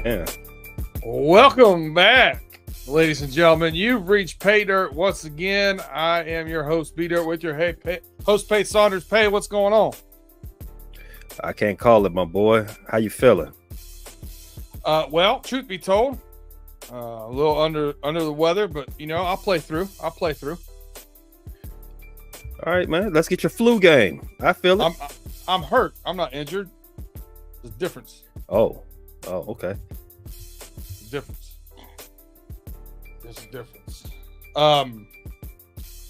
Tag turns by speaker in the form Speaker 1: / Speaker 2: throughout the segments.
Speaker 1: man.
Speaker 2: Welcome back, ladies and gentlemen. You've reached PayDirt once again. I am your host, PayDirt, with your host, Pay Saunders. Pay, what's going on?
Speaker 1: I can't call it, my boy. How you feeling?
Speaker 2: Well, truth be told, a little under the weather, but I'll play through.
Speaker 1: All right, man. Let's get your flu game. I feel it.
Speaker 2: I'm hurt. I'm not injured. There's a difference.
Speaker 1: Oh, okay.
Speaker 2: Difference. There's a difference.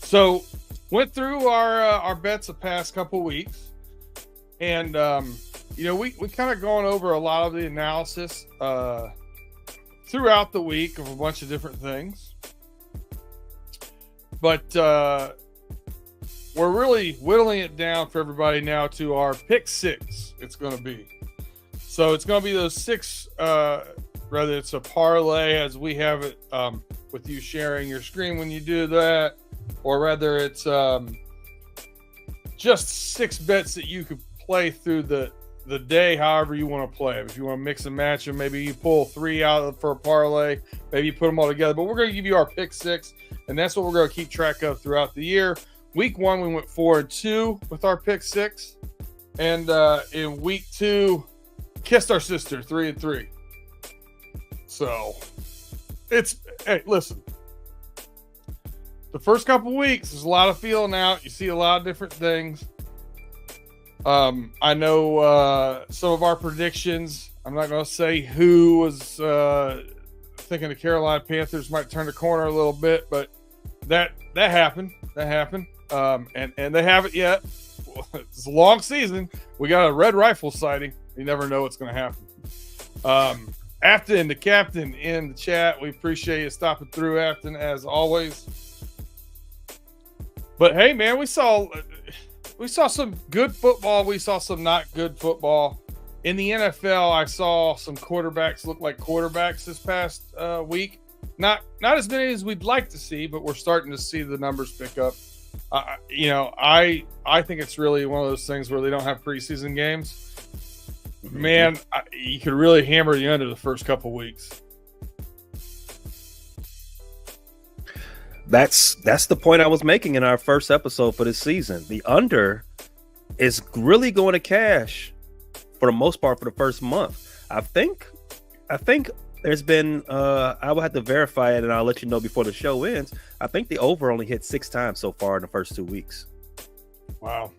Speaker 2: So went through our bets the past couple weeks, and we kind of gone over a lot of the analysis throughout the week of a bunch of different things, but we're really whittling it down for everybody now to our pick six. It's going to be. So it's going to be those six, whether it's a parlay as we have it with you sharing your screen when you do that, or whether it's just six bets that you could play through the day however you want to play them. If you want to mix and match them, maybe you pull three out for a parlay, maybe you put them all together. But we're going to give you our pick six, and that's what we're going to keep track of throughout the year. Week 1, we went 4-2 with our pick six, and in week 2, kissed our sister 3-3. So hey, listen, the first couple weeks there's a lot of feeling out. You see a lot of different things. I know some of our predictions, I'm not going to say who was thinking the Carolina Panthers might turn the corner a little bit, but that happened. And they haven't yet. It's a long season. We got a red rifle sighting. You never know what's going to happen. Afton, the captain in the chat, we appreciate you stopping through, Afton, as always. But hey, man, we saw some good football. We saw some not good football. In the NFL, I saw some quarterbacks look like quarterbacks this past week. Not as many as we'd like to see, but we're starting to see the numbers pick up. I think it's really one of those things where they don't have preseason games. Man, you could really hammer the under the first couple weeks.
Speaker 1: That's the point I was making in our first episode for this season. The under is really going to cash for the most part for the first month. I think there's been I will have to verify it, and I'll let you know before the show ends. I think the over only hit 6 times so far in the first 2 weeks. Wow.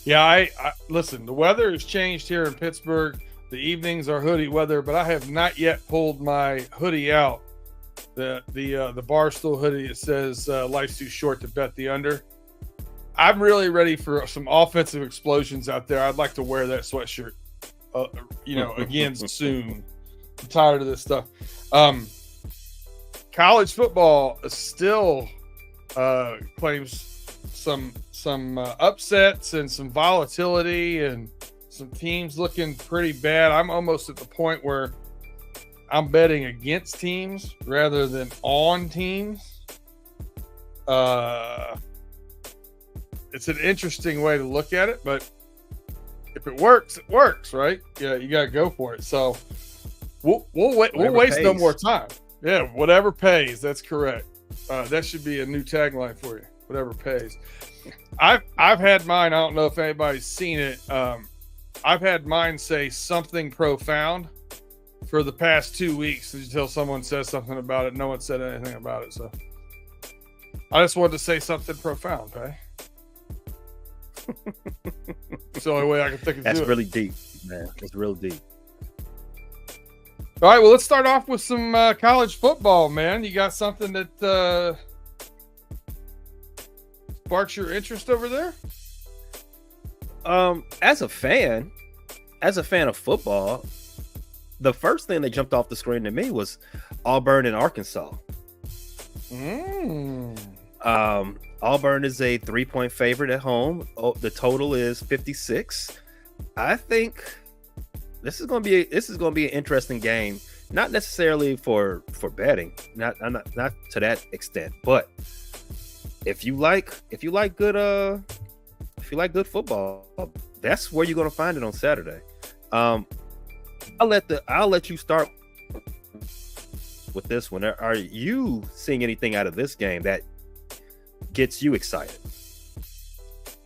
Speaker 2: Yeah, I listen, the weather has changed here in Pittsburgh. The evenings are hoodie weather, but I have not yet pulled my hoodie out. The Barstool hoodie, it says life's too short to bet the under. I'm really ready for some offensive explosions out there. I'd like to wear that sweatshirt again soon. I'm tired of this stuff. College football still claims some upsets and some volatility and some teams looking pretty bad. I'm almost at the point where I'm betting against teams rather than on teams. It's an interesting way to look at it, but if it works, it works, right? Yeah, you got to go for it. So we'll waste no more time. Yeah, whatever pays. That's correct. That should be a new tagline for you. Whatever pays. I've had mine. I don't know if anybody's seen it. I've had mine say something profound for the past 2 weeks until someone says something about it. No one said anything about it, so I just wanted to say something profound, Pay. It's the only way I can think of.
Speaker 1: That's really deep, man. It's real deep.
Speaker 2: All right, well, let's start off with some college football, man. You got something that sparks your interest over there?
Speaker 1: As a fan of football, the first thing that jumped off the screen to me was Auburn and Arkansas. Auburn is a 3-point favorite at home. The total is 56. I think this is going to be an interesting game. Not necessarily for betting, not to that extent, but if you like good football, that's where you're going to find it on Saturday. I'll let you start with this one. Are you seeing anything out of this game that gets you excited?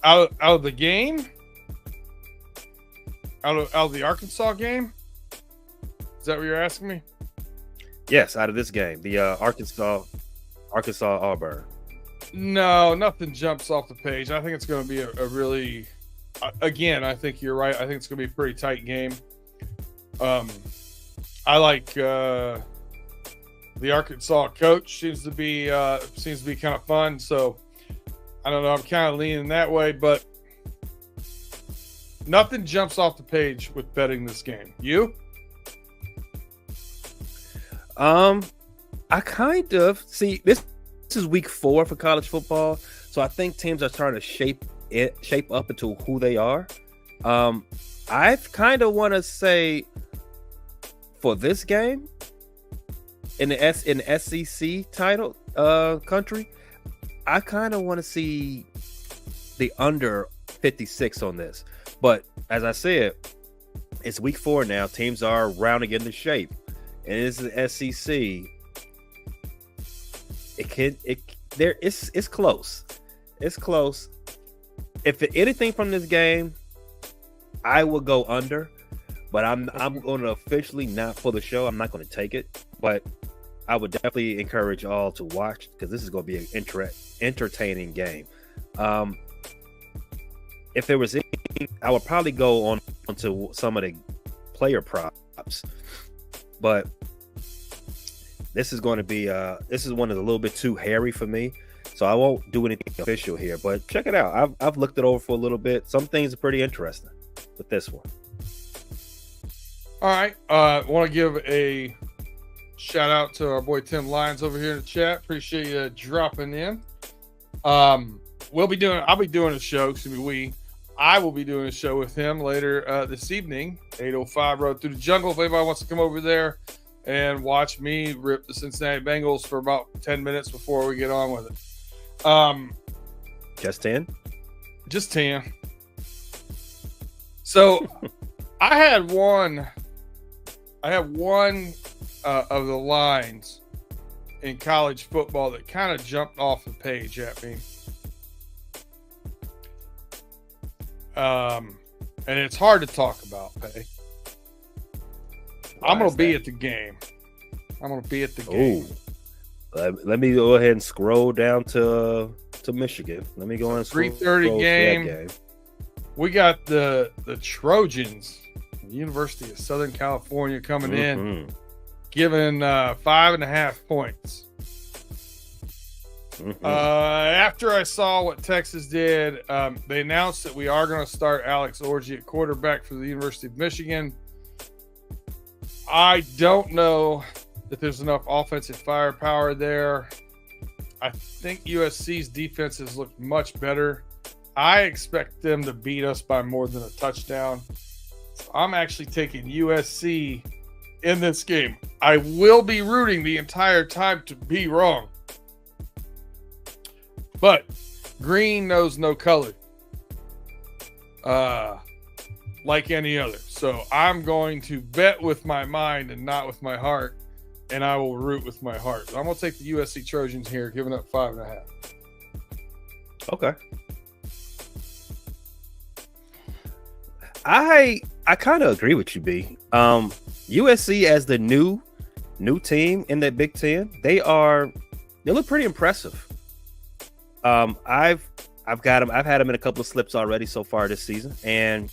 Speaker 2: Out of the game? Out of the Arkansas game? Is that what you're asking me?
Speaker 1: Yes, out of this game, the Arkansas Auburn.
Speaker 2: No, nothing jumps off the page. I think it's going to be a really, again, I think you're right. I think it's going to be a pretty tight game. I like the Arkansas coach seems to be kind of fun. So I don't know. I'm kind of leaning that way, but nothing jumps off the page with betting this game. You?
Speaker 1: I kind of see this. This is week 4 for college football, so I think teams are trying to shape up into who they are. I kind of want to say for this game in the SEC title country, I kind of want to see the under 56 on this. But as I said, it's week 4 now. Teams are rounding into shape, and it's the SEC. It's close. It's close. If anything from this game, I will go under, but I'm going to officially not for the show. I'm not going to take it, but I would definitely encourage all to watch because this is going to be an entertaining game. If there was anything, I would probably go on to some of the player props, but this is going to be this is one that's a little bit too hairy for me, so I won't do anything official here. But check it out. I've looked it over for a little bit. Some things are pretty interesting with this one.
Speaker 2: All right. I want to give a shout out to our boy Tim Lyons over here in the chat. Appreciate you dropping in. I'll be doing a show. I will be doing a show with him later this evening. 805 Road Through the Jungle. If anybody wants to come over there and watch me rip the Cincinnati Bengals for about 10 minutes before we get on with it.
Speaker 1: Just 10?
Speaker 2: Just 10. So I had one of the lines in college football that kind of jumped off the page at me. And it's hard to talk about, Pay. I'm going to be at the game.
Speaker 1: Let me go ahead and scroll down to Michigan. Let me go and
Speaker 2: 3:30 game. We got the Trojans, University of Southern California, coming in, giving 5.5 points. After I saw what Texas did, they announced that we are going to start Alex Orji at quarterback for the University of Michigan. I don't know that there's enough offensive firepower there. I think USC's defenses look much better. I expect them to beat us by more than a touchdown. So I'm actually taking USC in this game. I will be rooting the entire time to be wrong. But green knows no color. Like any other. So I'm going to bet with my mind and not with my heart, and I will root with my heart. So I'm going to take the USC Trojans here, giving up 5.5.
Speaker 1: Okay. I kind of agree with you, B. USC as the new team in that Big Ten, they look pretty impressive. I've got them. I've had them in a couple of slips already so far this season, and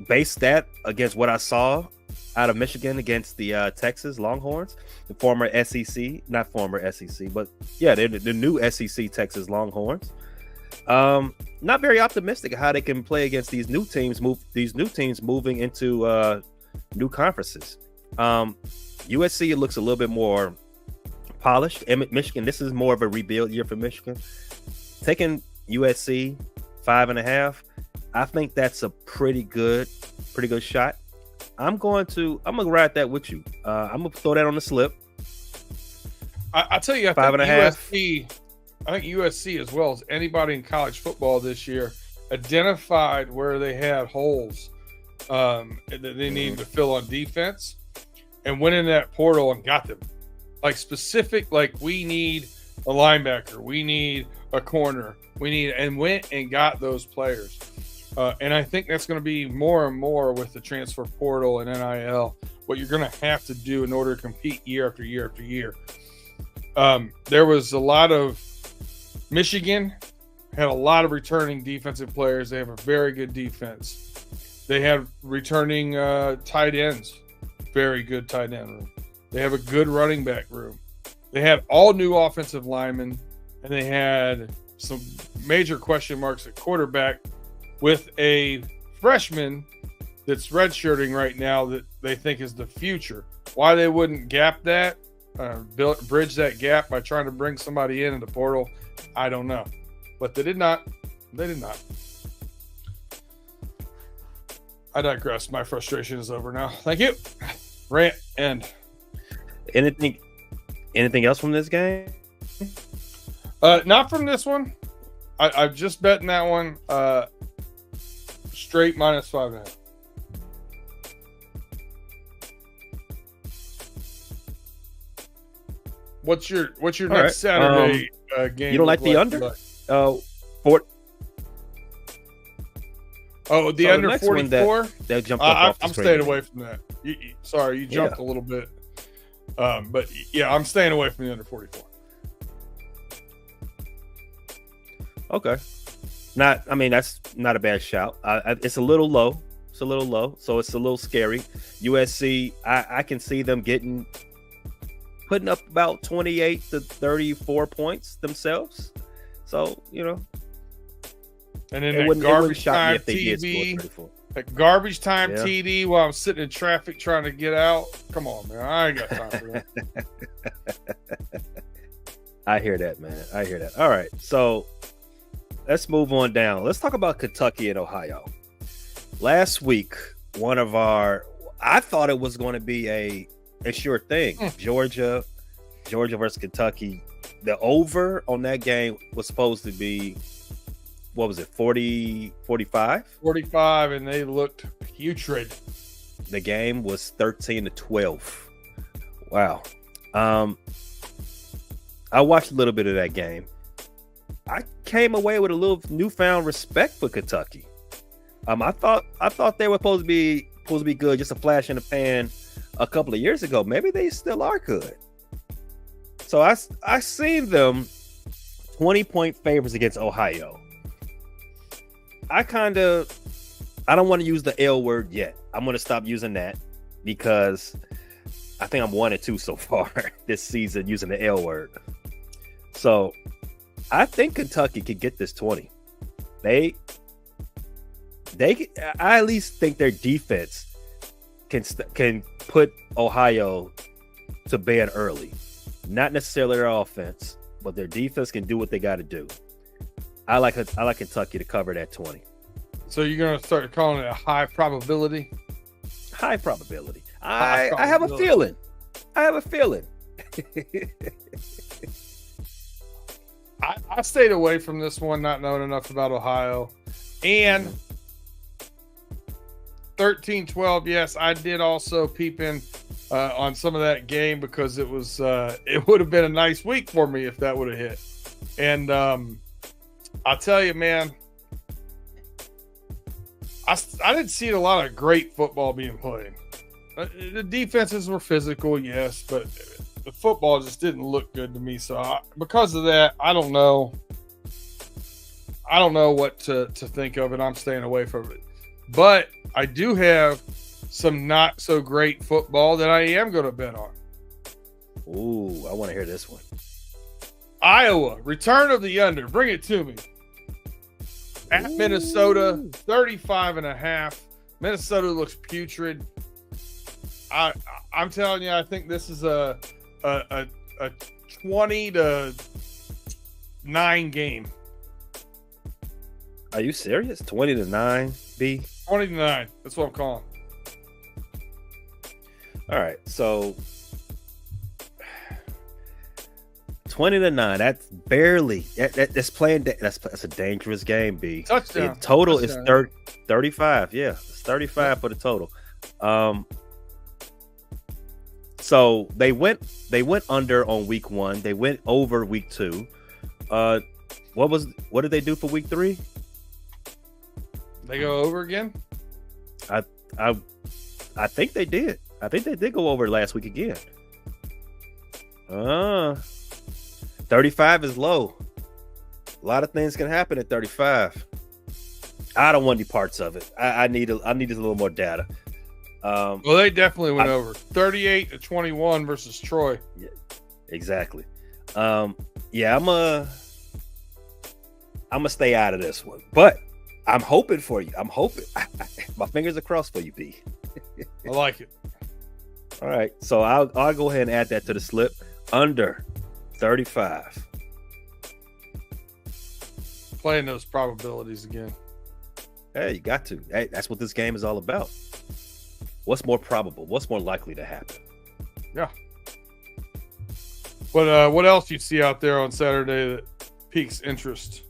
Speaker 1: based that against what I saw out of Michigan against the Texas Longhorns, the former SEC, not former SEC, but yeah, they're the new SEC Texas Longhorns. Not very optimistic how they can play against these new teams. Moving into new conferences. USC looks a little bit more polished. Michigan, this is more of a rebuild year for Michigan. Taking USC 5.5, I think that's a pretty good shot. I'm gonna ride that with you. I'm gonna throw that on the slip.
Speaker 2: I tell you, I
Speaker 1: 5.5.
Speaker 2: I think USC, as well as anybody in college football this year, identified where they had holes that they needed to fill on defense. and went in that portal and got them. Like specific, like we need a linebacker, we need a corner, and went and got those players. And I think that's going to be more and more with the transfer portal and NIL, what you're going to have to do in order to compete year after year after year. There was a lot of Michigan had a lot of returning defensive players. They have a very good defense. They have returning tight ends, very good tight end room. They have a good running back room. They had all new offensive linemen, and they had some major question marks at quarterback with a freshman that's redshirting right now that they think is the future. Why they wouldn't gap that, bridge that gap by trying to bring somebody in the portal, I don't know. But they did not. They did not. I digress. My frustration is over now. Thank you. Rant end.
Speaker 1: Anything else from this game?
Speaker 2: Not from this one. I've just betting that one. Straight -5.5. What's your next
Speaker 1: right.
Speaker 2: Saturday game?
Speaker 1: You don't like the under?
Speaker 2: The under 44.
Speaker 1: That jumped up.
Speaker 2: I'm staying away from that. Sorry, you jumped a little bit. But yeah, I'm staying away from the under 44.
Speaker 1: Okay. That's not a bad shout. It's a little low. So it's a little scary. USC, I can see them putting up about 28 to 34 points themselves. So,
Speaker 2: and then that garbage time TD, TD while I'm sitting in traffic trying to get out. Come on, man. I ain't got time for that.
Speaker 1: I hear that, man. I hear that. All right. So let's move on down. Let's talk about Kentucky and Ohio. Last week, I thought it was going to be a sure thing. Georgia versus Kentucky. The over on that game was supposed to be, what was it, 40, 45?
Speaker 2: 45, and they looked putrid.
Speaker 1: The game was 13-12. Wow. I watched a little bit of that game. I came away with a little newfound respect for Kentucky. I thought they were supposed to be good, just a flash in the pan a couple of years ago. Maybe they still are good. So I seen them 20-point favorites against Ohio. I don't want to use the L word yet. I'm going to stop using that because I think I'm 1-2 so far this season using the L word. So I think Kentucky could get this 20. I at least think their defense can put Ohio to bed early. Not necessarily their offense, but their defense can do what they got to do. I like Kentucky to cover that 20.
Speaker 2: So you're going to start calling it a high probability?
Speaker 1: High probability. I have a feeling.
Speaker 2: I stayed away from this one, not knowing enough about Ohio. And 13-12, yes, I did also peep in on some of that game because it would have been a nice week for me if that would have hit. And I'll tell you, man, I didn't see a lot of great football being played. The defenses were physical, yes, but the football just didn't look good to me. So because of that, I don't know what to think of it. I'm staying away from it. But I do have some not so great football that I am going to bet on.
Speaker 1: Ooh, I want to hear this one.
Speaker 2: Iowa, return of the under. Bring it to me. At Minnesota, 35.5. Minnesota looks putrid. I'm telling you, I think this is a 20-9 game.
Speaker 1: Are you serious? 20-9, B?
Speaker 2: 20-9. That's what I'm calling.
Speaker 1: All right, so 20-9. That's barely. That's playing. That's a dangerous game, B.
Speaker 2: Touchdown.
Speaker 1: The total is 35. Yeah, it's 35 for the total. So they went under on week 1. They went over week 2. What did they do for week 3?
Speaker 2: They go over again?
Speaker 1: I think they did. I think they did go over last week again. 35 is low. A lot of things can happen at 35. I don't want any parts of it. I need a little more data.
Speaker 2: Well, they definitely went over 38-21 versus Troy.
Speaker 1: Yeah, exactly. Yeah, I'm gonna stay out of this one, but I'm hoping for you. I'm hoping. My fingers are crossed for you, B.
Speaker 2: I like it.
Speaker 1: All right, so I'll go ahead and add that to the slip. Under 35.
Speaker 2: Playing those probabilities again.
Speaker 1: Hey, you got to. Hey, that's what this game is all about. What's more probable? What's more likely to happen?
Speaker 2: Yeah. But what else you see out there on Saturday that piques interest?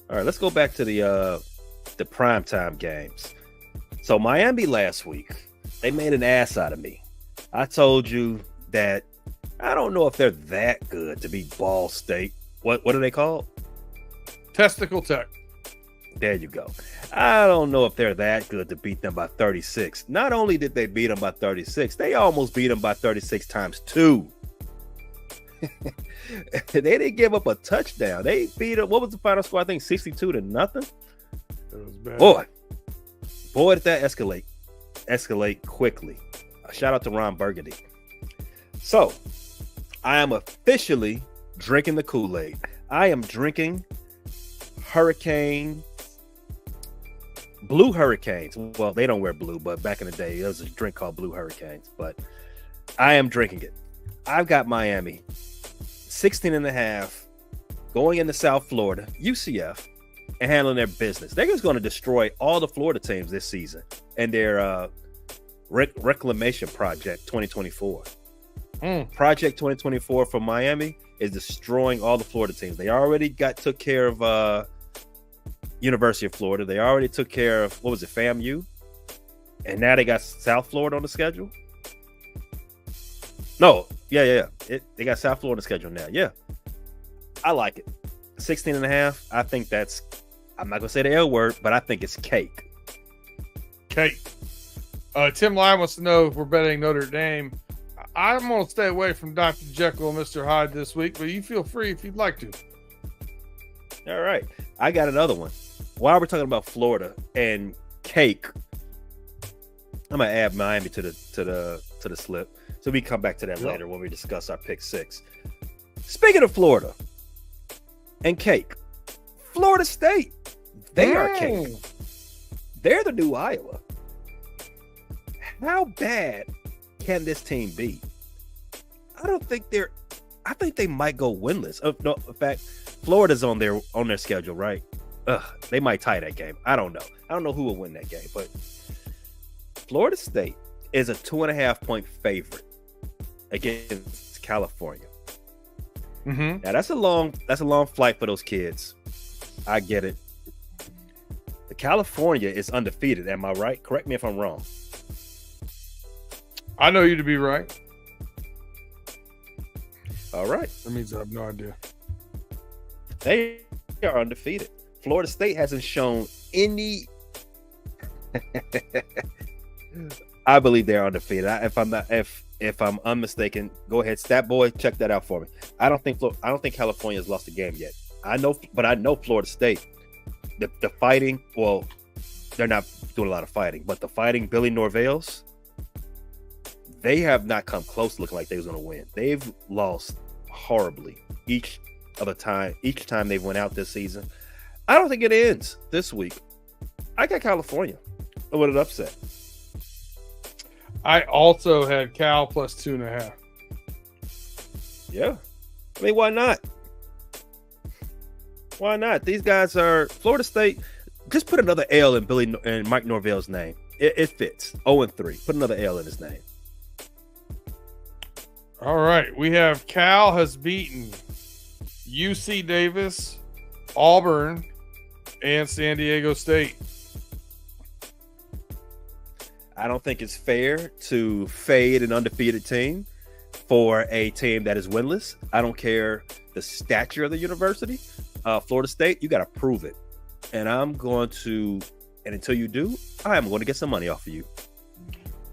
Speaker 1: All right, let's go back to the primetime games. So Miami last week, they made an ass out of me. I told you that I don't know if they're that good to beat Ball State. What are they called?
Speaker 2: Testicle Tech.
Speaker 1: There you go. I don't know if they're that good to beat them by 36. Not only did they beat them by 36, they almost beat them by 36 times 2. They didn't give up a touchdown. They beat them. What was the final score? I think 62-0.
Speaker 2: It was bad.
Speaker 1: Boy, did that escalate quickly. Shout out to Ron Burgundy. So, I am officially drinking the Kool-Aid. I am drinking Blue Hurricanes. Well, they don't wear blue, but back in the day, there was a drink called Blue Hurricanes. But I am drinking it. I've got Miami 16.5 going into South Florida, UCF, and handling their business. They're just going to destroy all the Florida teams this season and their reclamation project 2024. Project 2024 for Miami is destroying all the Florida teams. They already took care of University of Florida. They already took care of, what was it, FAMU? And now they got South Florida on the schedule? No. Yeah. They got South Florida on the schedule now. Yeah. I like it. 16.5. I think that's, I'm not going to say the L word, but I think it's cake.
Speaker 2: Cake. Tim Lyon wants to know if we're betting Notre Dame. I'm going to stay away from Dr. Jekyll and Mr. Hyde this week, but you feel free if you'd like to.
Speaker 1: All right. I got another one. While we're talking about Florida and cake, I'm gonna add Miami to the slip, so we come back to that later when we discuss our pick 6. Speaking of Florida and cake, Florida State, they are cake. They're the new Iowa. How bad can this team be? I think they might go winless. No, in fact, Florida's on their schedule, right? They might tie that game. I don't know. I don't know who will win that game, but Florida State is a 2.5-point favorite against California.
Speaker 2: Mm-hmm.
Speaker 1: Now that's a long flight for those kids. I get it. The California is undefeated. Am I right? Correct me if I'm wrong.
Speaker 2: I know you to be right.
Speaker 1: All right.
Speaker 2: That means I have no idea.
Speaker 1: They are undefeated. Florida State hasn't shown any. I believe they're undefeated. If I'm unmistaken, go ahead, stat boy, check that out for me. I don't think California has lost a game yet. I know Florida State. The fighting. Well, they're not doing a lot of fighting, but the fighting Billy Norvell's, they have not come close looking like they was going to win. They've lost horribly each time they've went out this season. I don't think it ends this week. I got California with an upset.
Speaker 2: I also had Cal plus 2.5.
Speaker 1: Yeah. I mean, why not? Why not? These guys are Florida State. Just put another L in Billy and Mike Norvell's name. It fits. 0-3. Put another L in his name.
Speaker 2: All right. We have Cal has beaten UC Davis, Auburn, and San Diego State.
Speaker 1: I don't think it's fair to fade an undefeated team for a team that is winless. I don't care the stature of the university. Florida State, you got to prove it. And until you do, I'm going to get some money off of you.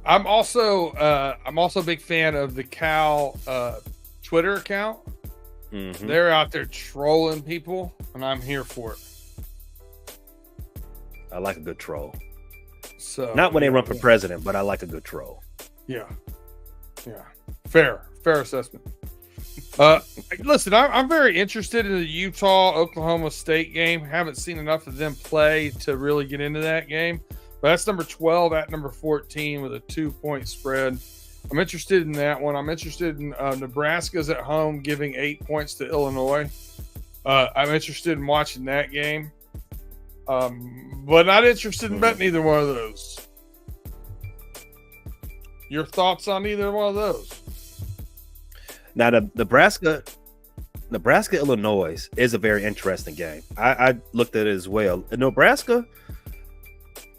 Speaker 2: I'm also a big fan of the Cal Twitter account. Mm-hmm. They're out there trolling people, and I'm here for it.
Speaker 1: I like a good troll.
Speaker 2: So
Speaker 1: not when they run for president, but I like a good troll.
Speaker 2: Yeah. Fair assessment. Listen, I'm very interested in the Utah-Oklahoma State game. Haven't seen enough of them play to really get into that game. But that's number 12 at number 14 with a 2-point spread. I'm interested in that one. I'm interested in Nebraska's at home giving 8 points to Illinois. I'm interested in watching that game. But not interested in betting either one of those. Your thoughts on either one of those?
Speaker 1: Now, the Nebraska Illinois is a very interesting game. I looked at it as well. In Nebraska,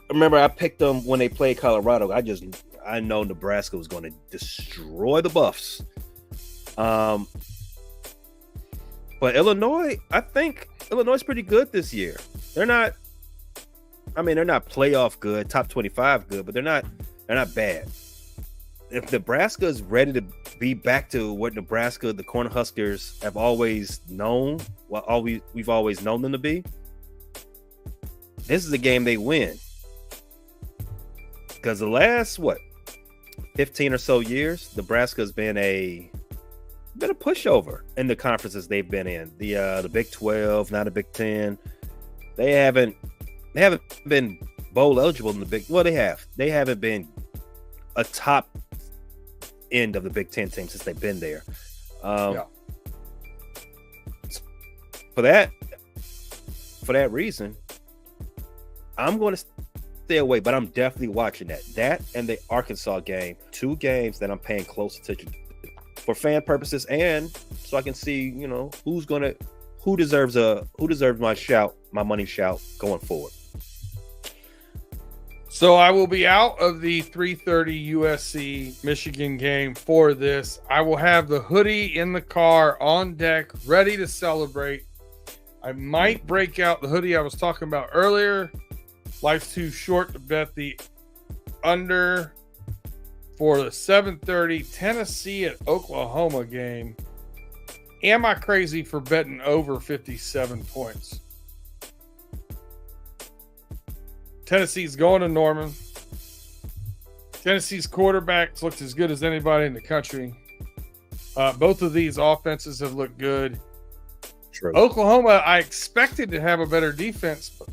Speaker 1: remember I picked them when they played Colorado. I know Nebraska was going to destroy the Buffs. But Illinois, I think Illinois is pretty good this year. They're not playoff good, top 25 good, but they're not bad. If Nebraska is ready to be back to what Nebraska, the Cornhuskers, have always known, we've always known them to be, this is a game they win. Because the last 15 or so years, Nebraska's been a pushover in the conferences they've been in. The Big 12, not a Big 10. They haven't been bowl eligible in the Big. Well, they have. They haven't been a top end of the Big 10 team since they've been there. For that reason, I'm going to stay away, but I'm definitely watching that. That and the Arkansas game, 2 games that I'm paying close attention to for fan purposes, and so I can see, who deserves my money shout going forward.
Speaker 2: So I will be out of the 3:30 USC Michigan game for this. I will have the hoodie in the car on deck, ready to celebrate. I might break out the hoodie I was talking about earlier. Life's too short to bet the under for the 7:30 Tennessee at Oklahoma game. Am I crazy for betting over 57 points? Tennessee's going to Norman. Tennessee's quarterbacks looked as good as anybody in the country. Both of these offenses have looked good.
Speaker 1: True.
Speaker 2: Oklahoma, I expected to have a better defense, but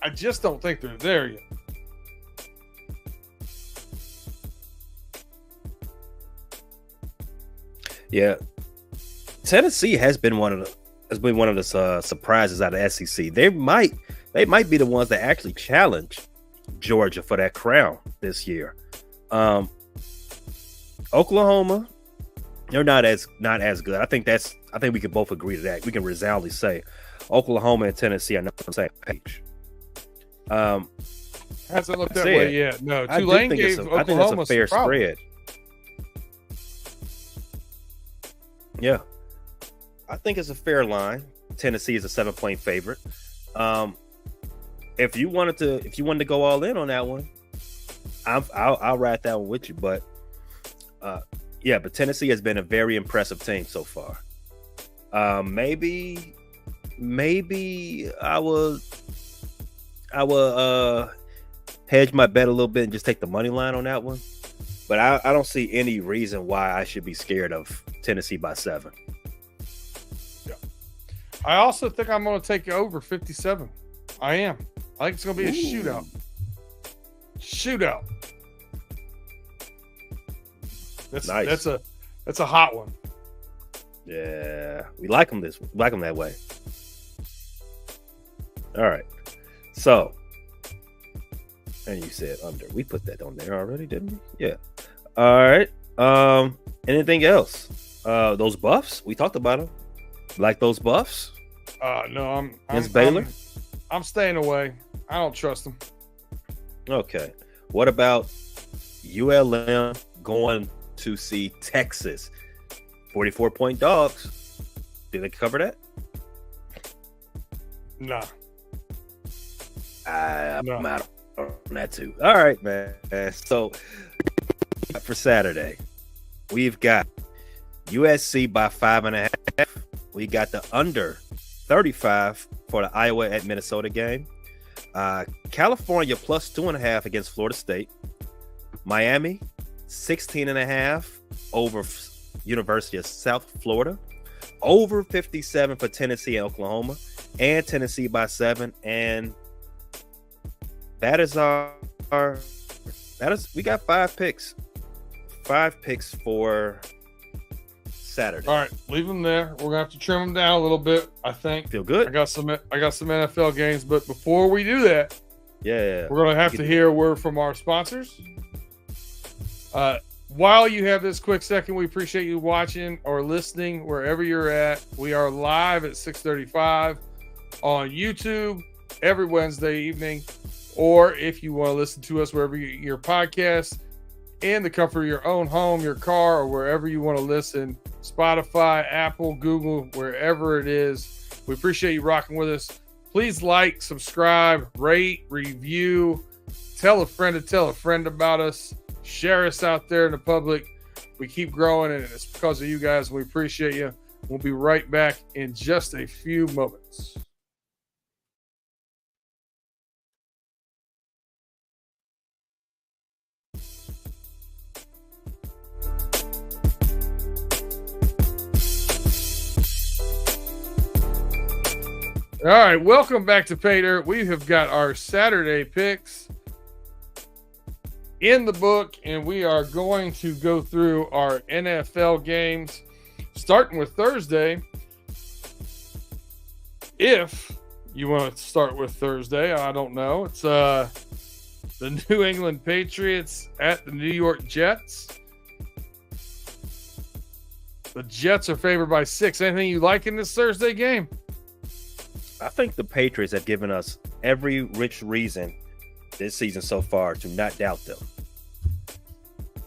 Speaker 2: I just don't think they're there yet.
Speaker 1: Yeah, Tennessee has been one of the surprises out of SEC. They might be the ones that actually challenge Georgia for that crown this year. Oklahoma, they're not as good. I think we can both agree to that. We can resoundingly say Oklahoma and Tennessee are not on the same page.
Speaker 2: Hasn't looked that way yet. No,
Speaker 1: Tulane gave Oklahoma. I think that's a fair spread. Yeah, I think it's a fair line. Tennessee is a 7-point favorite. If you wanted to go all in on that one, I'll ride that one with you. But but Tennessee has been a very impressive team so far. Maybe I will hedge my bet a little bit and just take the money line on that one. But I don't see any reason why I should be scared of Tennessee by 7.
Speaker 2: Yeah. I also think I'm going to take over 57. I am. I think it's going to be a shootout. Shootout. That's nice. That's a hot one.
Speaker 1: Yeah, we like them that way. All right. So, and you said under. We put that on there already, didn't we? Yeah. All right. Anything else? Those Buffs, we talked about them. Like those Buffs?
Speaker 2: No,
Speaker 1: against Baylor.
Speaker 2: I'm staying away. I don't trust them.
Speaker 1: Okay. What about ULM going to see Texas? 44-point dogs. Did they cover that?
Speaker 2: Nah.
Speaker 1: I'm out on that too. All right, man. So for Saturday, we've got USC by 5.5. We got the under 35 for the Iowa at Minnesota game. California plus 2.5 against Florida State. Miami 16.5 over University of South Florida. Over 57 for Tennessee and Oklahoma, and Tennessee by 7. And that is we got 5 picks. 5 picks for Saturday.
Speaker 2: All right, leave them there. We're gonna have to trim them down a little bit. I think.
Speaker 1: Feel good.
Speaker 2: I got some NFL games, but before we do that,
Speaker 1: we're
Speaker 2: gonna have to hear a word from our sponsors. While you have this quick second, we appreciate you watching or listening wherever you're at. We are live at 6:35 on YouTube every Wednesday evening, or if you want to listen to us wherever your podcast, in the comfort of your own home, your car, or wherever you want to listen, Spotify, Apple, Google, wherever it is. We appreciate you rocking with us. Please like, subscribe, rate, review, tell a friend about us. Share us out there in the public. We keep growing, and it's because of you guys. We appreciate you. We'll be right back in just a few moments. All right, welcome back to PayDirt. We have got our Saturday picks in the book, and we are going to go through our NFL games, starting with Thursday. If you want to start with Thursday, I don't know. It's the New England Patriots at the New York Jets. The Jets are favored by 6. Anything you like in this Thursday game?
Speaker 1: I think the Patriots have given us every rich reason this season so far to not doubt them.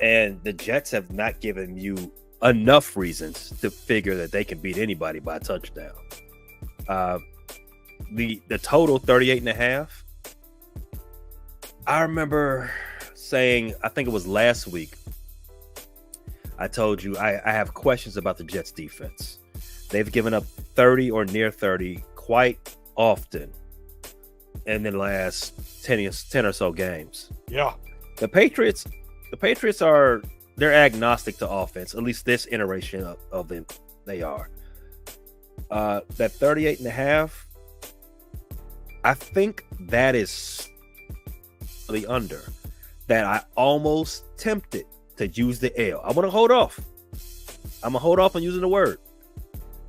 Speaker 1: And the Jets have not given you enough reasons to figure that they can beat anybody by a touchdown. The total 38.5. I remember saying, I think it was last week, I told you I have questions about the Jets defense. They've given up 30 or near 30 quite often in the last 10 or so games.
Speaker 2: Yeah.
Speaker 1: The Patriots they're agnostic to offense, at least this iteration of them. They are. That 38.5, I think that is the under that I almost tempted to use the L. I want to hold off. I'm going to hold off on using the word.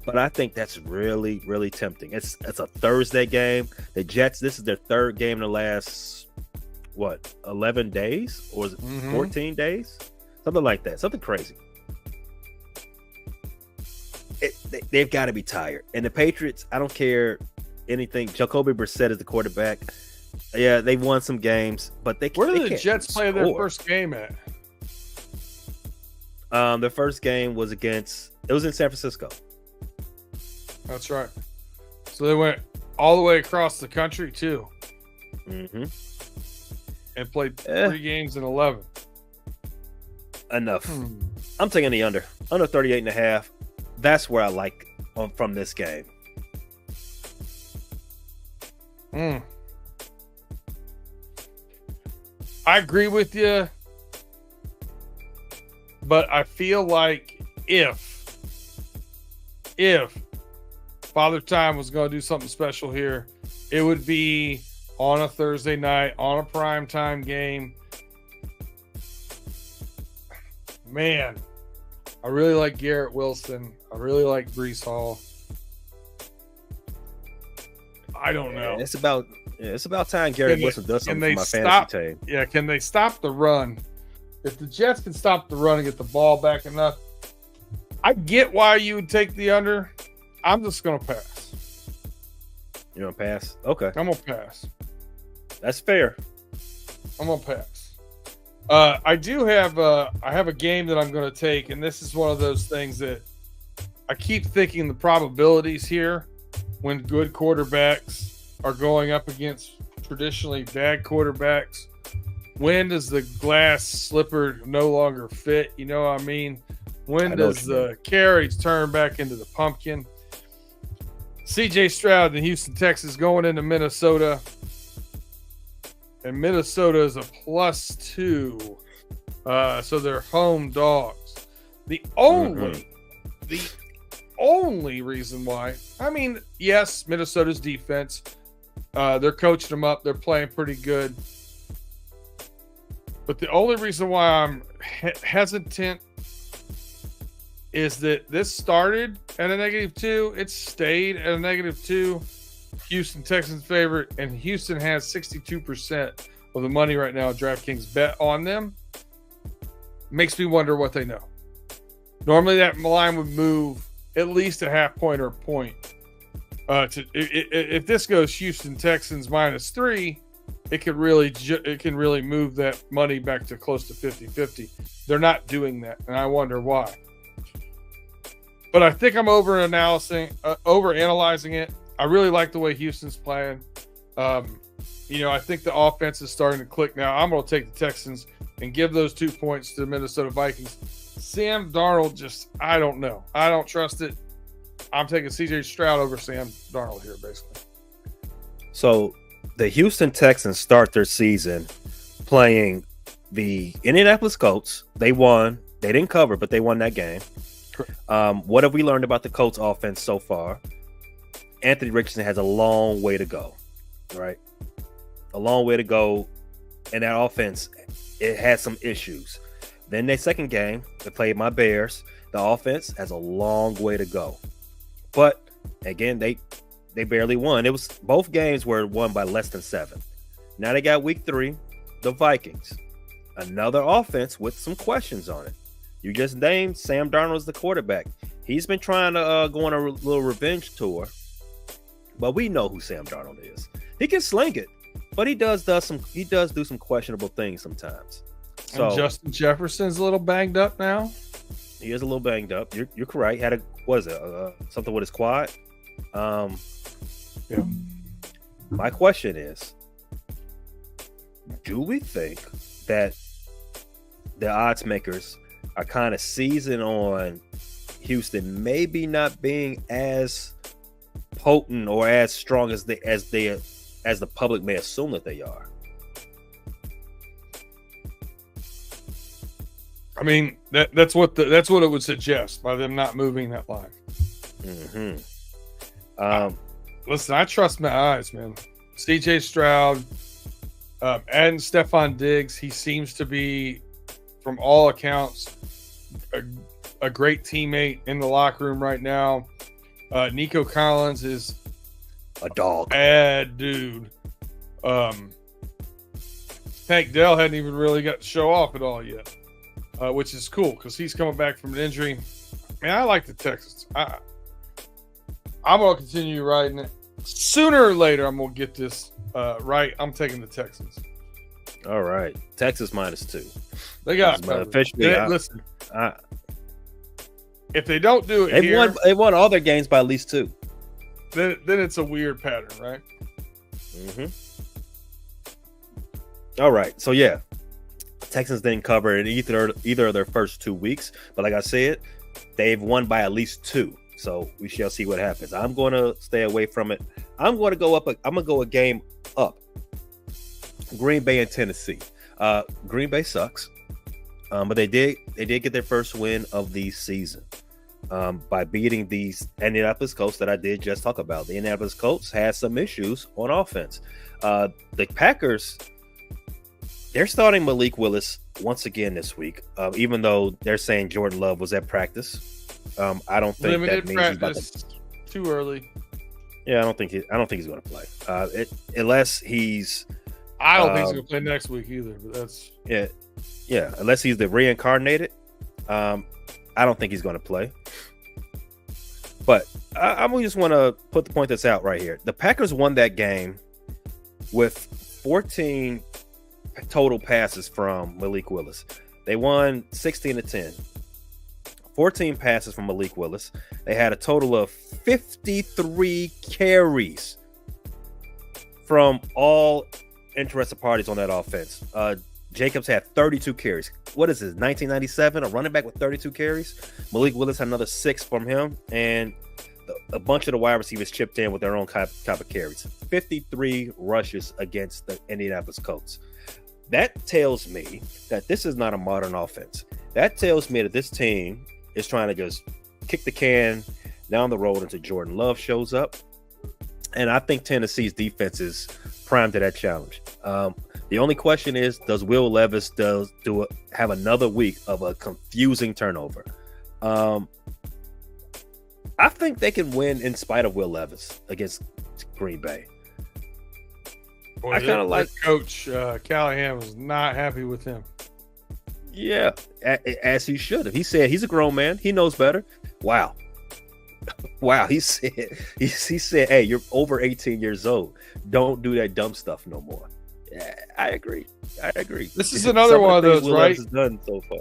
Speaker 1: But I think that's really, really tempting. It's a Thursday game. The Jets, this is their third game in the last, 11 days? Or is it 14 days? Something like that. Something crazy. They've got to be tired. And the Patriots, I don't care anything. Jacoby Brissett is the quarterback. Yeah, they've won some games, but they can't.
Speaker 2: Where did the Jets play their first game at?
Speaker 1: Their first game was in San Francisco.
Speaker 2: That's right. So they went all the way across the country too.
Speaker 1: Mm-hmm.
Speaker 2: And played 3 games in 11.
Speaker 1: Enough. I'm taking the under 38.5. That's where I like from this game.
Speaker 2: I agree with you, but I feel like if Father Time was going to do something special here, it would be on a Thursday night, on a primetime game. Man, I really like Garrett Wilson. I really like Breece Hall. I don't know.
Speaker 1: It's about time Garrett Wilson does something for my fantasy team.
Speaker 2: Yeah, can they stop the run? If the Jets can stop the run and get the ball back enough, I get why you would take the under. I'm just going to pass.
Speaker 1: You're going to pass? Okay.
Speaker 2: I'm going to pass.
Speaker 1: That's fair.
Speaker 2: I'm going to pass. I do have I have a game that I'm going to take, and this is one of those things that I keep thinking the probabilities here when good quarterbacks are going up against traditionally bad quarterbacks. When does the glass slipper no longer fit? You know what I mean? When does the carriage turn back into the pumpkin? CJ Stroud in Houston, Texas, going into Minnesota. And Minnesota is a +2. So they're home dogs. The only reason why, I mean, yes, Minnesota's defense, they're coaching them up. They're playing pretty good. But the only reason why I'm hesitant is that this started at a -2. It stayed at a -2. Houston Texans favorite, and Houston has 62% of the money right now. DraftKings bet on them. Makes me wonder what they know. Normally that line would move at least a half point or a point. If this goes Houston Texans -3, it can really move that money back to close to 50-50. They're not doing that, and I wonder why. But I think I'm overanalyzing it. I really like the way Houston's playing. I think the offense is starting to click now. I'm going to take the Texans and give those 2 points to the Minnesota Vikings. Sam Darnold, I don't know. I don't trust it. I'm taking CJ Stroud over Sam Darnold here, basically.
Speaker 1: So the Houston Texans start their season playing the Indianapolis Colts. They won. They didn't cover, but they won that game. What have we learned about the Colts offense so far? Anthony Richardson has a long way to go, right? A long way to go. And that offense, it had some issues. Then their second game, they played my Bears. The offense has a long way to go. But again, they barely won. It was both games were won by less than 7. Now they got week 3, the Vikings. Another offense with some questions on it. You just named Sam Darnold as the quarterback. He's been trying to go on a little revenge tour. But we know who Sam Darnold is. He can sling it, but he does do some questionable things sometimes. So
Speaker 2: and Justin Jefferson's a little banged up now.
Speaker 1: He is a little banged up. You're correct. He had something with his quad.
Speaker 2: Yeah.
Speaker 1: My question is, do we think that the odds makers are kind of seizing on Houston maybe not being as potent or as strong as the public may assume that they are?
Speaker 2: I mean, that's what it would suggest by them not moving that line.
Speaker 1: Mm-hmm.
Speaker 2: Listen, I trust my eyes, man. CJ Stroud, and Stephon Diggs, he seems to be, from all accounts, a great teammate in the locker room right now. Nico Collins is
Speaker 1: a dog.
Speaker 2: Bad dude. Tank Dell hadn't even really got to show off at all yet, which is cool because he's coming back from an injury. Man, I like the Texans. I'm going to continue riding it. Sooner or later, I'm going to get this right. I'm taking the Texans.
Speaker 1: All right. Texas -2.
Speaker 2: They got
Speaker 1: officially.
Speaker 2: Listen. If they don't do it
Speaker 1: they won all their games by at least 2.
Speaker 2: Then it's a weird pattern, right?
Speaker 1: Mm-hmm. All right. So, yeah. Texans didn't cover in either of their first 2 weeks. But like I said, they've won by at least 2. So we shall see what happens. I'm going to stay away from it. I'm going to go up. I'm going to go a game up. Green Bay and Tennessee. Green Bay sucks. But they did get their first win of the season by beating these Indianapolis Colts that I did just talk about. The Indianapolis Colts had some issues on offense. The Packers, they're starting Malik Willis once again this week, even though they're saying Jordan Love was at practice. I don't think
Speaker 2: limited
Speaker 1: that means
Speaker 2: practice too early.
Speaker 1: Yeah, I don't think he's going to play unless he's.
Speaker 2: I don't think he's going to play next week either. But that's
Speaker 1: yeah. Unless he's the reincarnated, I don't think he's going to play. But I just want to put the point that's out right here. The Packers won that game with 14 total passes from Malik Willis. They won 16-10. 14 passes from Malik Willis. They had a total of 53 carries from all interested parties on that offense. Jacobs had 32 carries. What is this, 1997? A running back with 32 carries? Malik Willis had another 6 from him, and a bunch of the wide receivers chipped in with their own type of carries. 53 rushes against the Indianapolis Colts. That tells me that this is not a modern offense. That tells me that this team is trying to just kick the can down the road until Jordan Love shows up. And I think Tennessee's defense is primed to that challenge. The only question is, does Will Levis have another week of a confusing turnover? I think they can win in spite of Will Levis against Green Bay.
Speaker 2: Boy, I kind of like Coach Callahan was not happy with him.
Speaker 1: Yeah, as he should have. He said he's a grown man. He knows better. Wow. He said, hey, you're over 18 years old. Don't do that dumb stuff no more. Yeah, I agree.
Speaker 2: This is another one of those, Will right?
Speaker 1: Has done so far.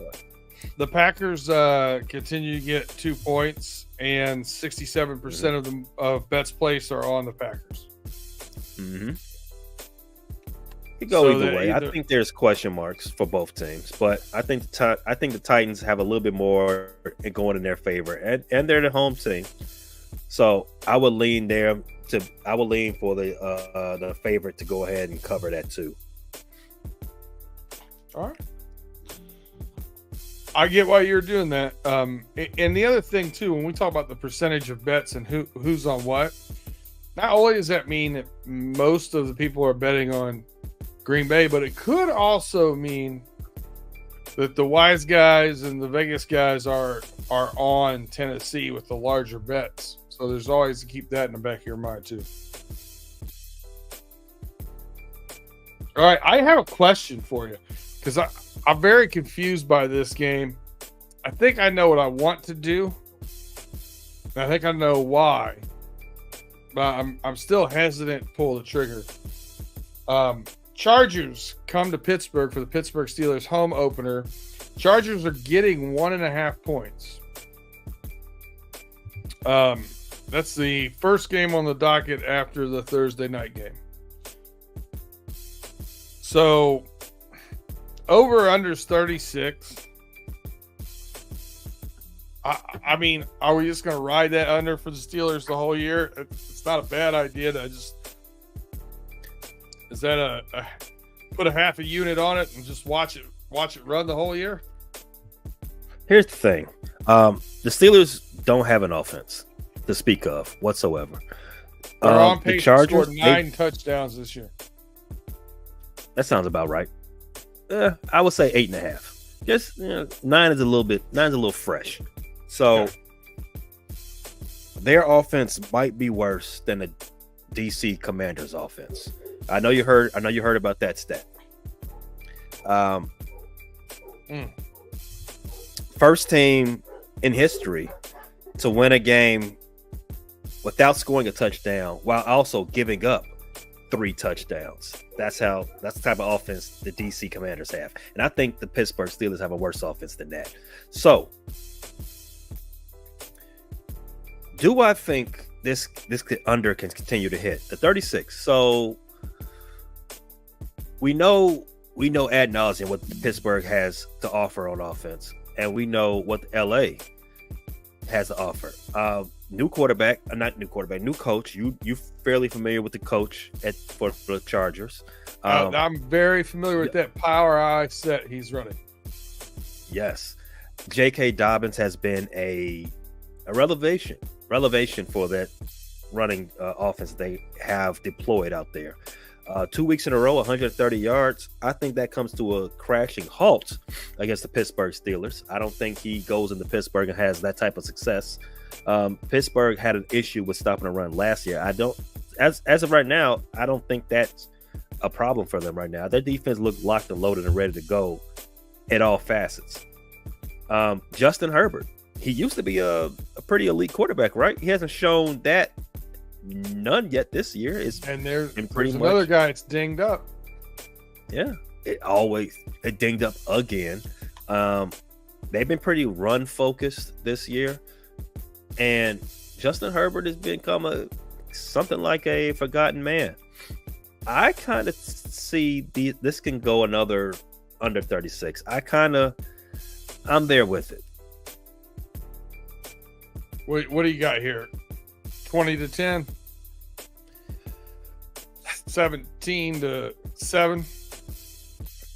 Speaker 2: The Packers continue to get 2 points, and 67% of bets placed are on the Packers.
Speaker 1: Mm-hmm. It go either way. I think there's question marks for both teams, but I think the Titans have a little bit more going in their favor, and they're the home team. So I would lean there. I would lean for the favorite to go ahead and cover that too.
Speaker 2: All right. I get why you're doing that. And the other thing too, when we talk about the percentage of bets and who's on what, not only does that mean that most of the people are betting on Green Bay, but it could also mean that the wise guys and the Vegas guys are on Tennessee with the larger bets. So there's always to keep that in the back of your mind too. All right, I have a question for you because I'm very confused by this game. I think I know what I want to do. I think I know why, but I'm still hesitant to pull the trigger. Chargers come to Pittsburgh for the Pittsburgh Steelers home opener. Chargers are getting 1.5 points. That's the first game on the docket after the Thursday night game. So, over under 36. I mean, are we just going to ride that under for the Steelers the whole year? It's not a bad idea to just... Is that put a half a unit on it and just watch it run the whole year?
Speaker 1: Here's the thing. The Steelers don't have an offense to speak of whatsoever.
Speaker 2: They're on pace to score 9 touchdowns this year.
Speaker 1: That sounds about right. I would say 8.5. Just 9 is a little fresh. So their offense might be worse than the DC Commanders offense. I know you heard about that stat. First team in history to win a game without scoring a touchdown while also giving up 3 touchdowns. That's the type of offense the DC Commanders have. And I think the Pittsburgh Steelers have a worse offense than that. So, do I think this under can continue to hit the 36? So, we know ad nauseum what Pittsburgh has to offer on offense, and we know what LA has to offer. New coach. You fairly familiar with the coach for the Chargers.
Speaker 2: I'm very familiar with that power eye set he's running.
Speaker 1: Yes, J.K. Dobbins has been a revelation for that running offense they have deployed out there. 2 weeks in a row, 130 yards. I think that comes to a crashing halt against the Pittsburgh Steelers. I don't think he goes into Pittsburgh and has that type of success. Pittsburgh had an issue with stopping a run last year. As of right now, I don't think that's a problem for them right now. Their defense looked locked and loaded and ready to go at all facets. Justin Herbert, he used to be a pretty elite quarterback, right? He hasn't shown that none yet this year.
Speaker 2: There's another guy that's dinged up.
Speaker 1: Yeah, it dinged up again. They've been pretty run focused this year, and Justin Herbert has become something like a forgotten man. I kind of see this can go another under 36. I'm there with it.
Speaker 2: What do you got here? 20-10, 17-7.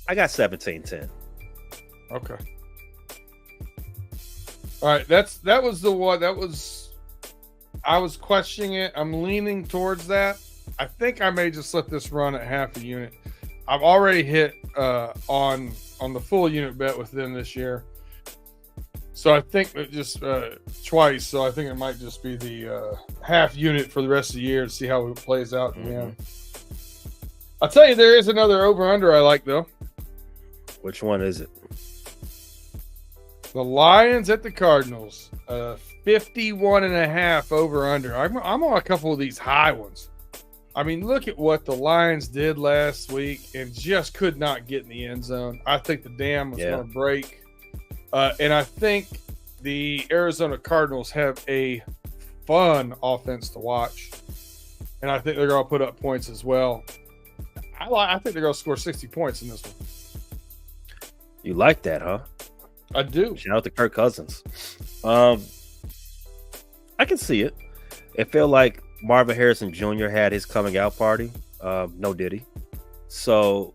Speaker 1: I got 17-10.
Speaker 2: Okay. All right, that was the one I was questioning it. I'm leaning towards that. I think I may just let this run at half a unit. I've already hit on the full unit bet with them this year, so I think it just twice. So I think it might just be the half unit for the rest of the year to see how it plays out. Yeah, I'll tell you, there is another over/under I like though.
Speaker 1: Which one is it?
Speaker 2: The Lions at the Cardinals, 51.5 over/under. I'm on a couple of these high ones. I mean, look at what the Lions did last week and just could not get in the end zone. I think the dam was going to break. And I think the Arizona Cardinals have a fun offense to watch. And I think they're going to put up points as well. I think they're going to score 60 points in this one.
Speaker 1: You like that, huh?
Speaker 2: I do.
Speaker 1: Shout out to Kirk Cousins. I can see it. It felt like Marvin Harrison Jr. had his coming out party. No did he? So,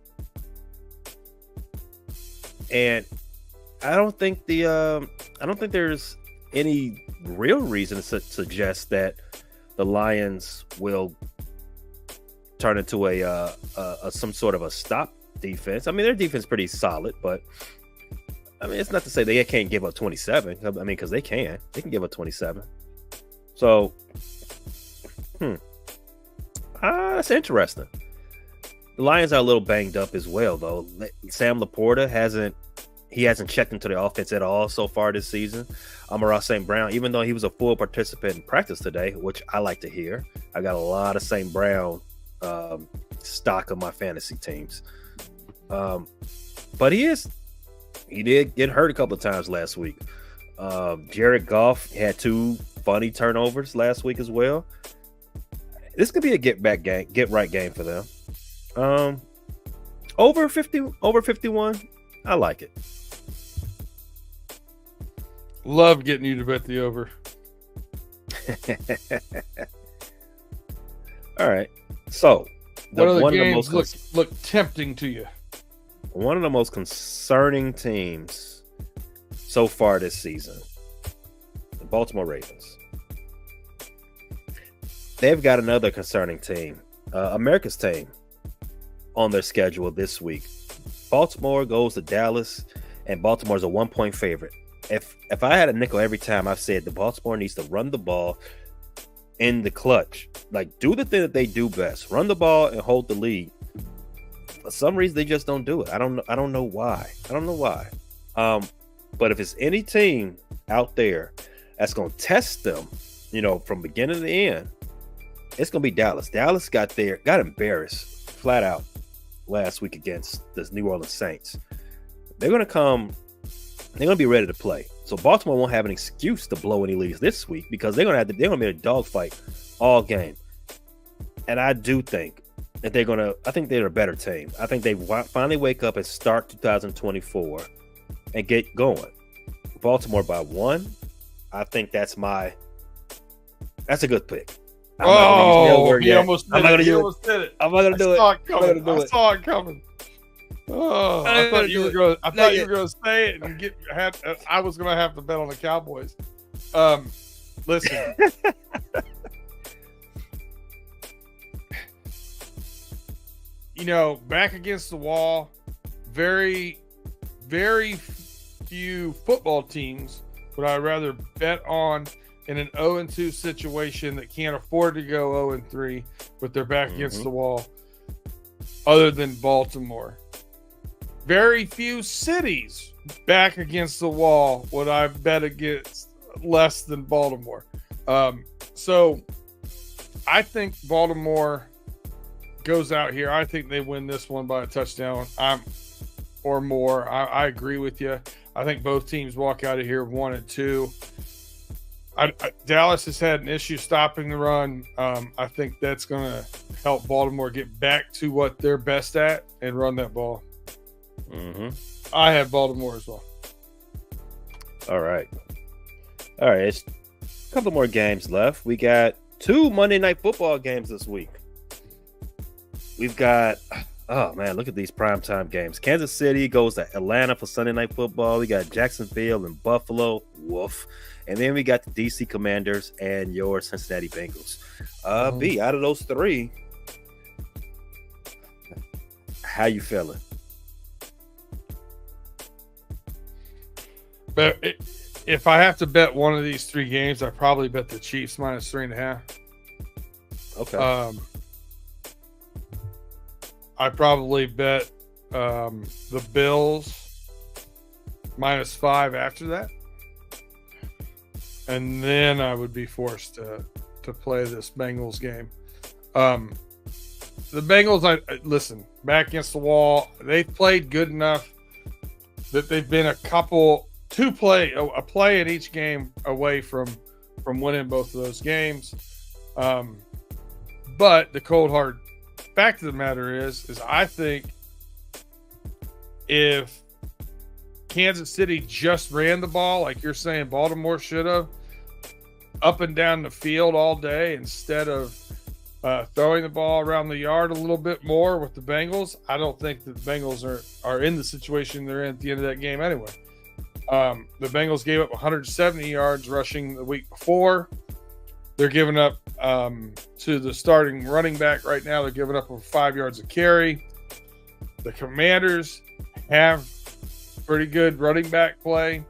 Speaker 1: and I don't think there's any real reason to suggest that the Lions will turn into a some sort of a stop defense. I mean, their defense is pretty solid, but I mean, it's not to say they can't give up 27. I mean, because they can give up 27. So, that's interesting. The Lions are a little banged up as well, though. Sam Laporta hasn't checked into the offense at all so far this season. Amon-Ra St. Brown, even though he was a full participant in practice today, which I like to hear. I got a lot of St. Brown stock of my fantasy teams. But he did get hurt a couple of times last week. Jared Goff had 2 funny turnovers last week as well. This could be a get right game for them. Over 51, I like it.
Speaker 2: Love getting you to bet the over.
Speaker 1: All right. So,
Speaker 2: one of the games look tempting to you?
Speaker 1: One of the most concerning teams so far this season, the Baltimore Ravens. They've got another concerning team, America's team, on their schedule this week. Baltimore goes to Dallas, and Baltimore's a 1-point favorite. If I had a nickel every time, I've said the Baltimore needs to run the ball in the clutch. Like, do the thing that they do best. Run the ball and hold the lead. For some reason, they just don't do it. I don't know why. But if it's any team out there that's going to test them, from beginning to end, it's going to be Dallas. Dallas got embarrassed flat out last week against the New Orleans Saints. They're going to be ready to play. So Baltimore won't have an excuse to blow any leads this week because they're going to be a dogfight all game. And I do think that I think they're a better team. I think they finally wake up and start 2024 and get going. Baltimore by 1. I think that's a good pick.
Speaker 2: He almost did it.
Speaker 1: I'm not going to do it.
Speaker 2: I saw it coming. Oh, I thought you were going to say it and I was going to have to bet on the Cowboys. Listen. Back against the wall, very, very few football teams would I rather bet on in an 0-2 situation that can't afford to go 0-3 with their back against the wall, other than Baltimore. Very few cities back against the wall would I bet against less than Baltimore. So I think Baltimore goes out here. I think they win this one by a touchdown or more. I agree with you. I think both teams walk out of here 1-2. Dallas has had an issue stopping the run. I think that's going to help Baltimore get back to what they're best at and run that ball.
Speaker 1: Mm-hmm.
Speaker 2: I have Baltimore as well.
Speaker 1: All right. It's a couple more games left. We got 2 Monday Night Football games this week. We've got, oh man, look at these primetime games. Kansas City goes to Atlanta for Sunday Night Football. We got Jacksonville and Buffalo. Woof. And then we got the DC Commanders and your Cincinnati Bengals. B, out of those 3, how you feeling?
Speaker 2: But if I have to bet one of these 3 games, I probably bet the Chiefs minus 3.5.
Speaker 1: Okay.
Speaker 2: I probably bet the Bills minus 5 after that. And then I would be forced to play this Bengals game. The Bengals, listen, back against the wall. They've played good enough that they've been a play in each game away from winning both of those games. But the cold hard fact of the matter is I think if Kansas City just ran the ball, like you're saying Baltimore should have, up and down the field all day instead of throwing the ball around the yard a little bit more with the Bengals, I don't think the Bengals are in the situation they're in at the end of that game anyway. The Bengals gave up 170 yards rushing the week before. They're giving up to the starting running back right now. They're giving up over 5 yards a carry. The Commanders have pretty good running back play.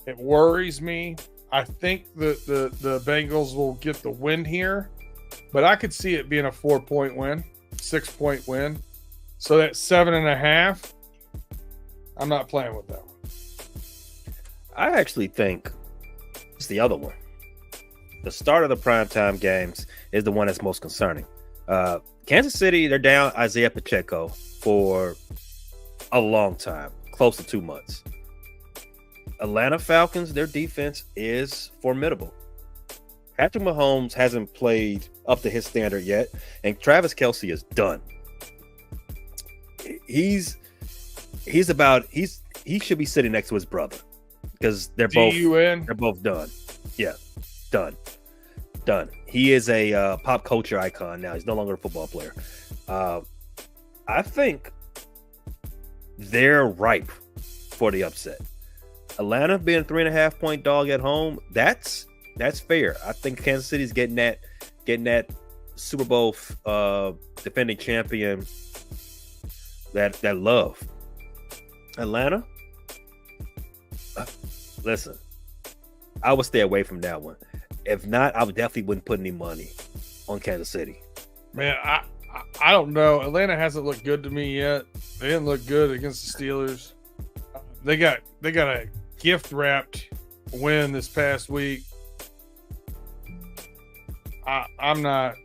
Speaker 2: It worries me. I think that the Bengals will get the win here, but I could see it being a 4-point win, 6-point win. So that 7.5, I'm not playing with that one.
Speaker 1: I actually think it's the other one. The start of the primetime games is the one that's most concerning. Kansas City, they're down Isaiah Pacheco for a long time, close to 2 months. Atlanta Falcons, their defense is formidable. Patrick Mahomes hasn't played up to his standard yet, and Travis Kelce is done. He should be sitting next to his brother because they're both done. Yeah, done. He is a pop culture icon now. He's no longer a football player. I think they're ripe for the upset. Atlanta being a 3.5-point dog at home, that's fair. I think Kansas City's getting that Super Bowl defending champion that love. Atlanta, listen, I would stay away from that one. If not, I definitely wouldn't put any money on Kansas City.
Speaker 2: Man, I don't know. Atlanta hasn't looked good to me yet. They didn't look good against the Steelers. They got a gift wrapped win this past week. I'm not.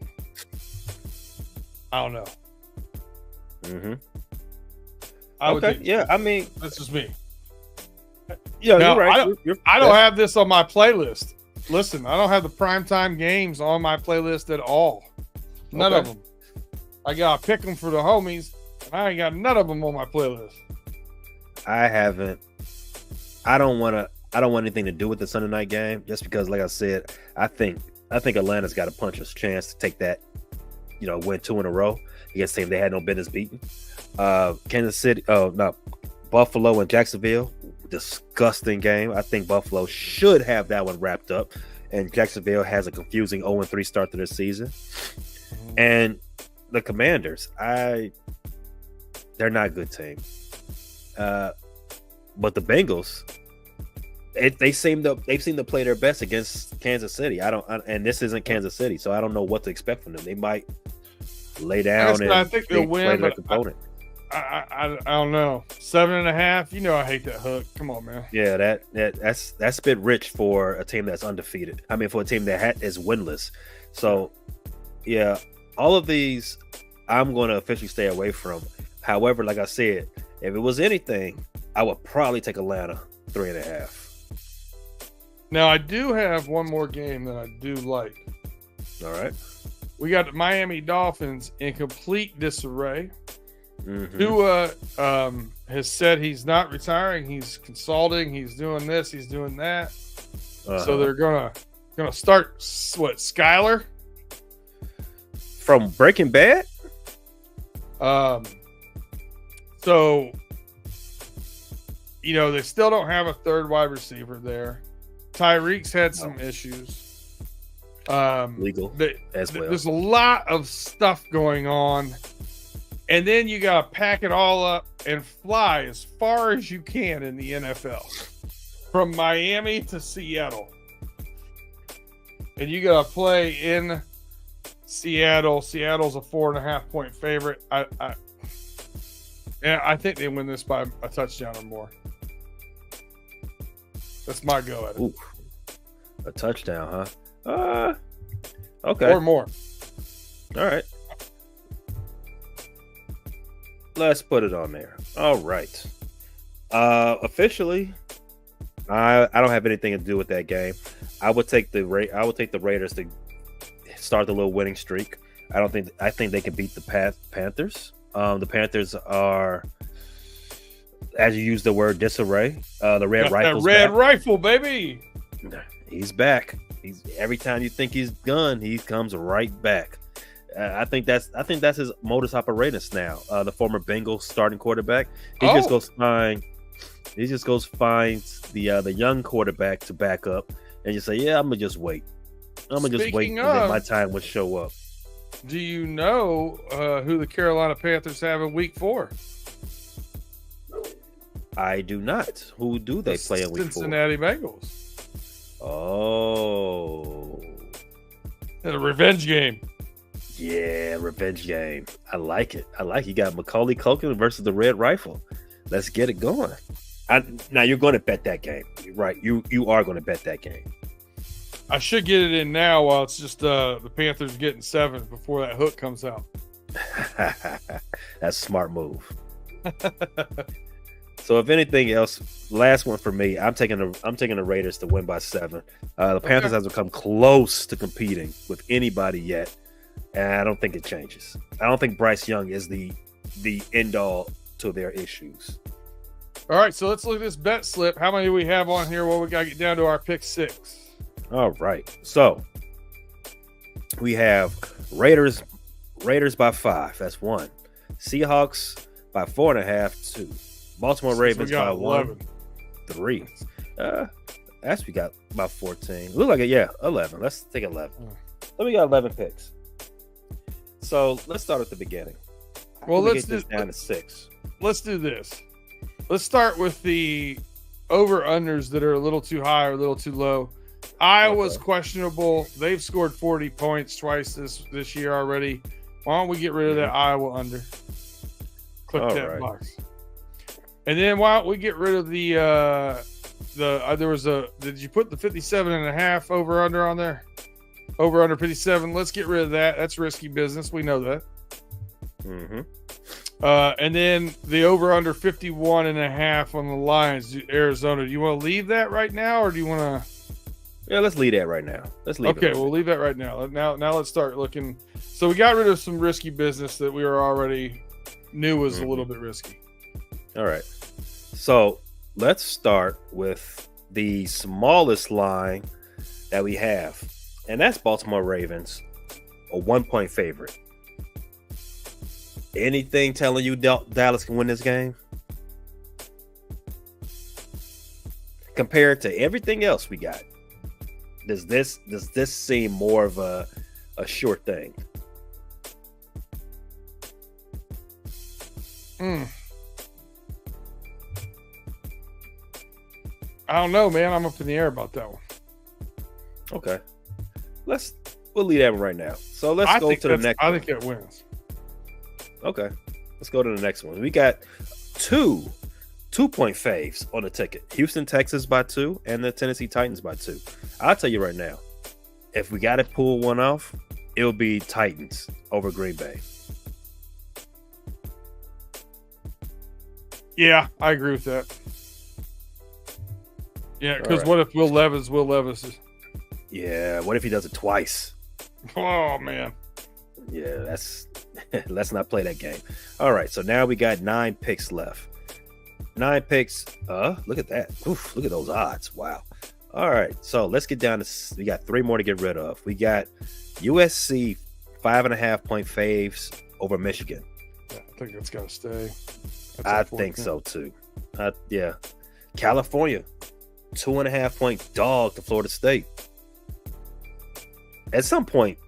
Speaker 2: I don't know.
Speaker 1: Mm-hmm.
Speaker 2: Okay.
Speaker 1: Yeah. I mean,
Speaker 2: that's just me.
Speaker 1: Yeah,
Speaker 2: now,
Speaker 1: you're right.
Speaker 2: I don't have this on my playlist. Listen, I don't have the primetime games on my playlist at all. None of them. I got to pick them for the homies, and I ain't got none of them on my playlist.
Speaker 1: I haven't. I don't want anything to do with the Sunday night game, just because, like I said, I think Atlanta's got a puncher's chance to take that, win 2 in a row against a team they had no business beating. Kansas City, Buffalo and Jacksonville, disgusting game. I think Buffalo should have that one wrapped up, and Jacksonville has a confusing 0-3 start to their season. And the Commanders, they're not a good team. But the Bengals, they seem to play their best against Kansas City. And this isn't Kansas City, so I don't know what to expect from them. They might lay down and
Speaker 2: I think they'll win,
Speaker 1: their
Speaker 2: but
Speaker 1: opponent.
Speaker 2: I don't know. 7.5. I hate that hook. Come on, man.
Speaker 1: Yeah, that's a bit rich for a team that's undefeated. I mean, for a team that is winless. So, yeah, all of these I'm going to officially stay away from. However, like I said, if it was anything, I would probably take Atlanta 3.5.
Speaker 2: Now, I do have one more game that I do like.
Speaker 1: All right.
Speaker 2: We got the Miami Dolphins in complete disarray.
Speaker 1: Mm-hmm.
Speaker 2: Tua has said he's not retiring. He's consulting. He's doing this. He's doing that. So they're gonna start what? Skyler
Speaker 1: from Breaking Bad.
Speaker 2: So they still don't have a third wide receiver there. Tyreek's had some issues.
Speaker 1: Legal as well.
Speaker 2: There's a lot of stuff going on, and then you gotta pack it all up and fly as far as you can in the NFL, from Miami to Seattle, and you gotta play in Seattle. Seattle's a 4.5-point favorite. I think they win this by a touchdown or more. That's my go at it.
Speaker 1: Ooh, a touchdown, huh? Okay.
Speaker 2: Or more.
Speaker 1: All right. Let's put it on there. All right. Officially, I don't have anything to do with that game. I would take the Raiders to start the little winning streak. I think they can beat the Panthers. The Panthers are, as you use the word, disarray. The Red Rifle's
Speaker 2: that Red Rifle, baby.
Speaker 1: He's back. Every time you think he's gone, he comes right back. I think that's his modus operandus now. The former Bengals starting quarterback. He just goes find the young quarterback to back up, and you say, "Yeah, I'm gonna just wait. I'm gonna just wait, and then my time will show up."
Speaker 2: Do you know who the Carolina Panthers have in Week 4?
Speaker 1: I do not. Who do they play in Week 4?
Speaker 2: Cincinnati Bengals.
Speaker 1: Oh,
Speaker 2: it's a revenge game.
Speaker 1: Yeah, revenge game. I like it. You got Macaulay Culkin versus the Red Rifle. Let's get it going. Now you're going to bet that game, right? You are going to bet that game.
Speaker 2: I should get it in now while it's just the Panthers getting 7 before that hook comes out.
Speaker 1: That's a smart move. So if anything else, last one for me, I'm taking the Raiders to win by 7. The Panthers hasn't come close to competing with anybody yet, and I don't think it changes. I don't think Bryce Young is the end all to their issues.
Speaker 2: All right, so let's look at this bet slip. How many do we have on here? Well, we got to get down to our pick 6.
Speaker 1: All right, so we have Raiders by 5. That's 1. Seahawks by 4.5. 2. Baltimore Ravens by 1. 3. Actually, we got about 14. Look like it, yeah, 11. Let's take 11. Then we got 11 picks. So let's start at the beginning.
Speaker 2: Well, let's
Speaker 1: get this down to 6.
Speaker 2: Let's do this. Let's start with the over-unders that are a little too high or a little too low. Iowa's questionable. They've scored 40 points twice this year already. Why don't we get rid of that Iowa under? Click that box. And then why don't we get rid of did you put the 57.5 over-under on there? Over-under 57. Let's get rid of that. That's risky business. We know that.
Speaker 1: Mm-hmm.
Speaker 2: And then the over-under 51.5 on the Lions, Arizona. Do you want to leave that right now, or do you want to?
Speaker 1: Yeah, let's leave that right now.
Speaker 2: Okay, we'll leave that right now. Now let's start looking. So we got rid of some risky business that we were already knew was a little bit risky.
Speaker 1: All right. So let's start with the smallest line that we have, and that's Baltimore Ravens, a 1-point favorite. Anything telling you Dallas can win this game? Compared to everything else we got, does this seem more of a sure thing?
Speaker 2: I don't know, man. I'm up in the air about that one.
Speaker 1: Okay. We'll leave that one right now. So let's go to the next one.
Speaker 2: I think it wins.
Speaker 1: Okay. Let's go to the next one. We got 2-point faves on the ticket. Houston, Texas by 2, and the Tennessee Titans by 2. I'll tell you right now, if we got to pull one off, it'll be Titans over Green Bay.
Speaker 2: Yeah, I agree with that. Yeah, because
Speaker 1: right.
Speaker 2: what if Will Levis is?
Speaker 1: Yeah, what if he does it twice?
Speaker 2: Oh man.
Speaker 1: Yeah, that's let's not play that game. All right, so now we got 9 picks left. 9 picks. Look at that. Oof, look at those odds. Wow. All right, so let's get down to. We got 3 more to get rid of. We got USC 5.5 point faves over Michigan.
Speaker 2: Yeah, I think that's got to stay.
Speaker 1: I think so too. Yeah. California 2.5 point dog to Florida State. At some point,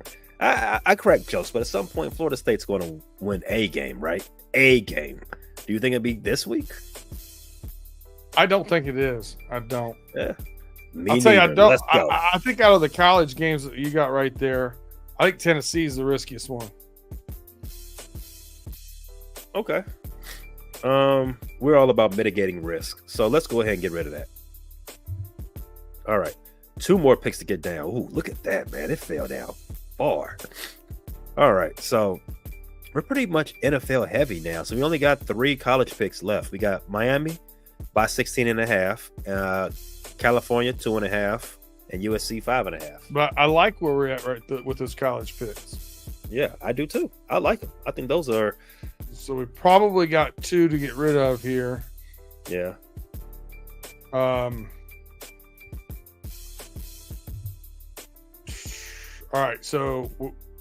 Speaker 1: I correct jokes, but at some point, Florida State's going to win a game, right? A game. Do you think it'll be this week?
Speaker 2: I don't think it is. I don't.
Speaker 1: Yeah.
Speaker 2: I'll tell you, I don't. I think out of the college games that you got right there, I think Tennessee is the riskiest one.
Speaker 1: Okay. We're all about mitigating risk, so let's go ahead and get rid of that. All right. 2 more picks to get down. Ooh, look at that, man. It fell down far. All right. So we're pretty much NFL heavy now. So we only got 3 college picks left. We got Miami by 16.5, California 2.5, and USC 5.5.
Speaker 2: But I like where we're at with those college picks.
Speaker 1: Yeah, I do too. I like them. I think those are.
Speaker 2: So we probably got 2 to get rid of here.
Speaker 1: Yeah.
Speaker 2: All right, so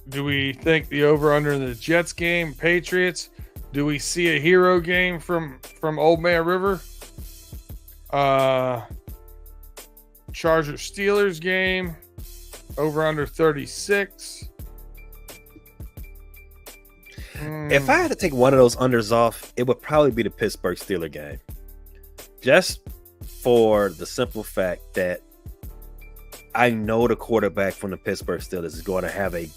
Speaker 2: do we think the over-under in the Jets game, Patriots? Do we see a hero game from Old Man River? Chargers Steelers game, over-under 36.
Speaker 1: If I had to take one of those unders off, it would probably be the Pittsburgh Steelers game. Just for the simple fact that I know the quarterback from the Pittsburgh Steelers is going to have a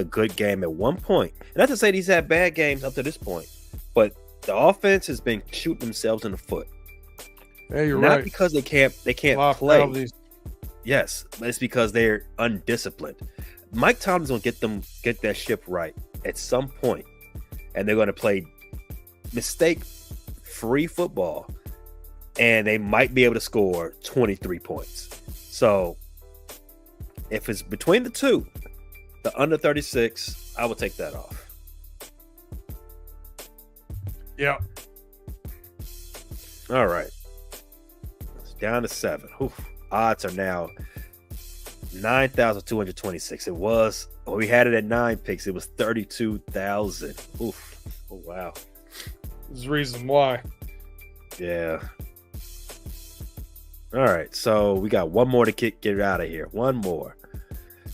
Speaker 1: good game at one point. And not to say he's had bad games up to this point, but the offense has been shooting themselves in the foot.
Speaker 2: Yeah, you're
Speaker 1: not
Speaker 2: right.
Speaker 1: Because they can't play. Yes, but it's because they're undisciplined. Mike Tomlin's going to get that ship right at some point, and they're going to play mistake-free football. And they might be able to score 23 points. So if it's between the 2, the under 36, I would take that off.
Speaker 2: Yeah.
Speaker 1: All right. It's down to 7. Oof. Odds are now 9,226. It was, when we had it at 9 picks, it was 32,000. Oof. Oh, wow.
Speaker 2: There's a reason why.
Speaker 1: Yeah. All right, so we got one more to get it out of here. One more.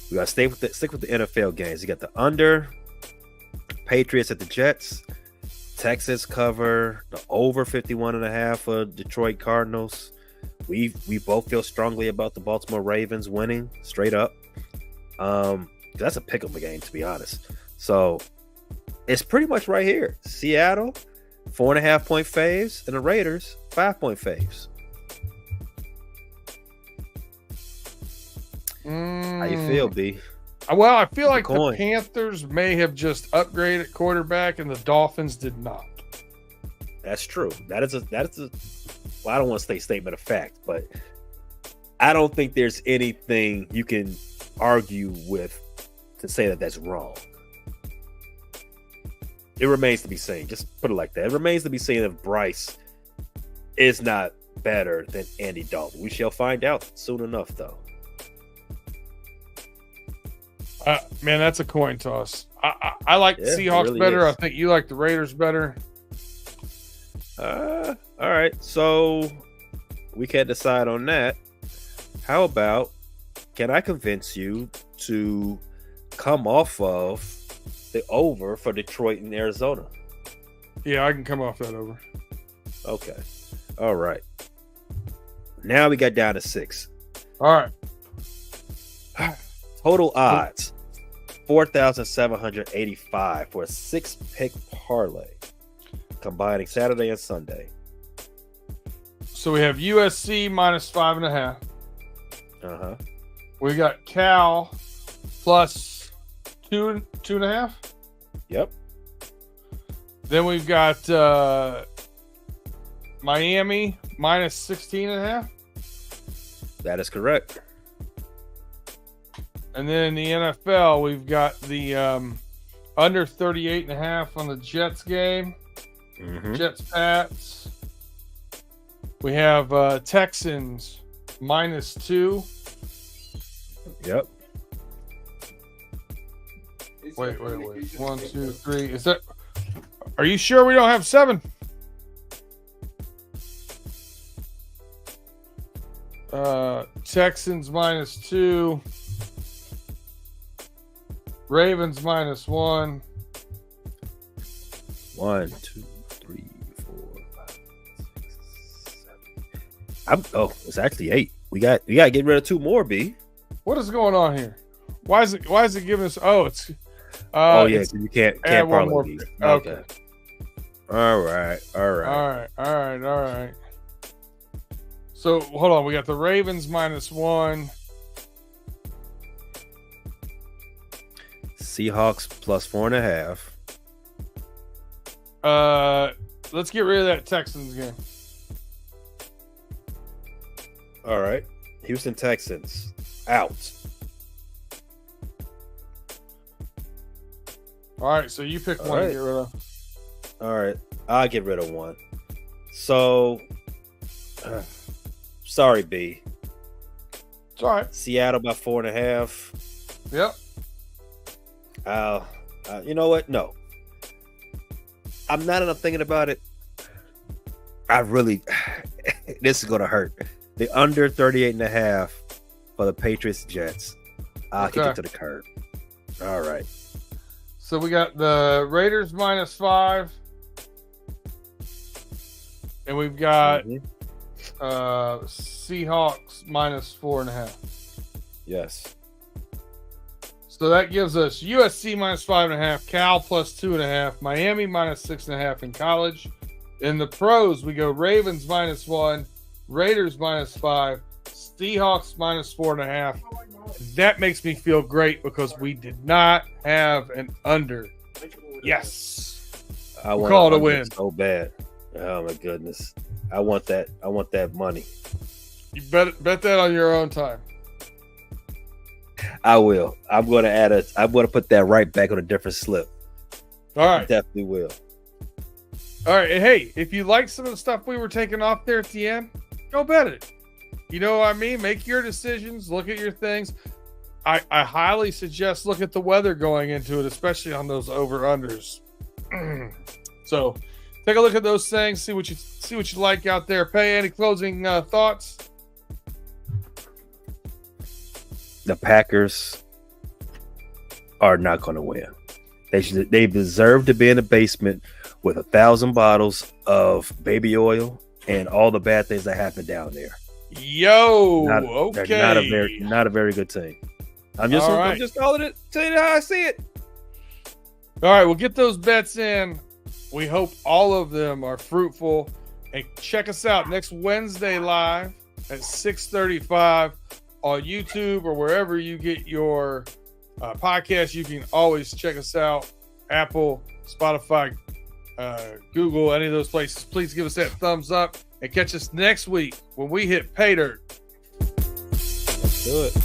Speaker 1: We got to stick with the NFL games. You got the under, Patriots at the Jets, Texas cover, the over 51.5 for Detroit Cardinals. We both feel strongly about the Baltimore Ravens winning straight up. That's a pick 'em game, to be honest. So it's pretty much right here. Seattle, 4.5 point faves, and the Raiders, 5 point faves. How you feel, B?
Speaker 2: Well, I feel like the Panthers may have just upgraded quarterback, and the Dolphins did not.
Speaker 1: That's true. That is a. Well, I don't want to say statement of fact, but I don't think there's anything you can argue with to say that that's wrong. It remains to be seen. Just put it like that. It remains to be seen if Bryce is not better than Andy Dalton. We shall find out soon enough, though.
Speaker 2: Man, that's a coin toss. I like the Seahawks really better. Is. I think you like the Raiders better.
Speaker 1: All right. So we can't decide on that. How about, can I convince you to come off of the over for Detroit and Arizona?
Speaker 2: Yeah, I can come off that over.
Speaker 1: Okay. All right. Now we got down to 6.
Speaker 2: All right.
Speaker 1: Total odds, 4,785 for a 6-pick parlay, combining Saturday and Sunday.
Speaker 2: So we have USC minus 5.5.
Speaker 1: Uh-huh.
Speaker 2: We got Cal plus 2.5.
Speaker 1: Yep.
Speaker 2: Then we've got Miami minus 16.5.
Speaker 1: That is correct.
Speaker 2: And then in the NFL, we've got the under 38.5 on the Jets game.
Speaker 1: Mm-hmm.
Speaker 2: Jets Pats. We have Texans minus 2.
Speaker 1: Yep.
Speaker 2: Wait. 1, 2, 3. Is that? Are you sure we don't have 7? Texans minus 2. Ravens minus 1.
Speaker 1: 1, 2, 3, 4, 5, 6, 7. It's actually 8. We got to get rid of 2 more, B.
Speaker 2: What is going on here? Why is it giving us? It's.
Speaker 1: Yeah, you can't
Speaker 2: parlay
Speaker 1: these.
Speaker 2: Okay.
Speaker 1: All right.
Speaker 2: So hold on, we got the Ravens minus 1.
Speaker 1: Seahawks plus 4.5.
Speaker 2: Let's get rid of that Texans game.
Speaker 1: All right. Houston Texans out.
Speaker 2: All right, so you pick one to get rid of.
Speaker 1: All right, I'll get rid of 1. So, sorry, B.
Speaker 2: It's all right.
Speaker 1: Seattle by 4.5.
Speaker 2: Yep.
Speaker 1: You know what? No. I'm not enough thinking about it. This is going to hurt. The under 38.5 for the Patriots Jets. I'll kick it to the curb. All right.
Speaker 2: So we got the Raiders minus 5. And we've got Seahawks minus 4.5.
Speaker 1: Yes.
Speaker 2: So that gives us USC minus 5.5, Cal plus 2.5, Miami minus 6.5 in college. In the pros, we go Ravens minus 1, Raiders minus 5, Seahawks minus 4.5. That makes me feel great because we did not have an under. Yes.
Speaker 1: I want
Speaker 2: call it a win
Speaker 1: so bad. Oh my goodness. I want that money.
Speaker 2: You bet that on your own time.
Speaker 1: I will. I'm going to put that right back on a different slip.
Speaker 2: All right.
Speaker 1: I definitely will.
Speaker 2: All right. And hey, if you like some of the stuff we were taking off there at the end, go bet it. You know what I mean? Make your decisions. Look at your things. I highly suggest look at the weather going into it, especially on those over-unders. So take a look at those things. See what you like out there. Pay, any closing thoughts?
Speaker 1: The Packers are not going to win. They deserve to be in the basement with 1,000 bottles of baby oil and all the bad things that happen down there.
Speaker 2: Okay.
Speaker 1: They're not a very good team. I'm just calling it, telling you how I see it.
Speaker 2: All right, we'll get those bets in. We hope all of them are fruitful. And check us out next Wednesday live at 6:35 on YouTube or wherever you get your podcast. You can always check us out. Apple, Spotify, Google, any of those places. Please give us that thumbs up and catch us next week when we hit PayDirt.
Speaker 1: Let's do it.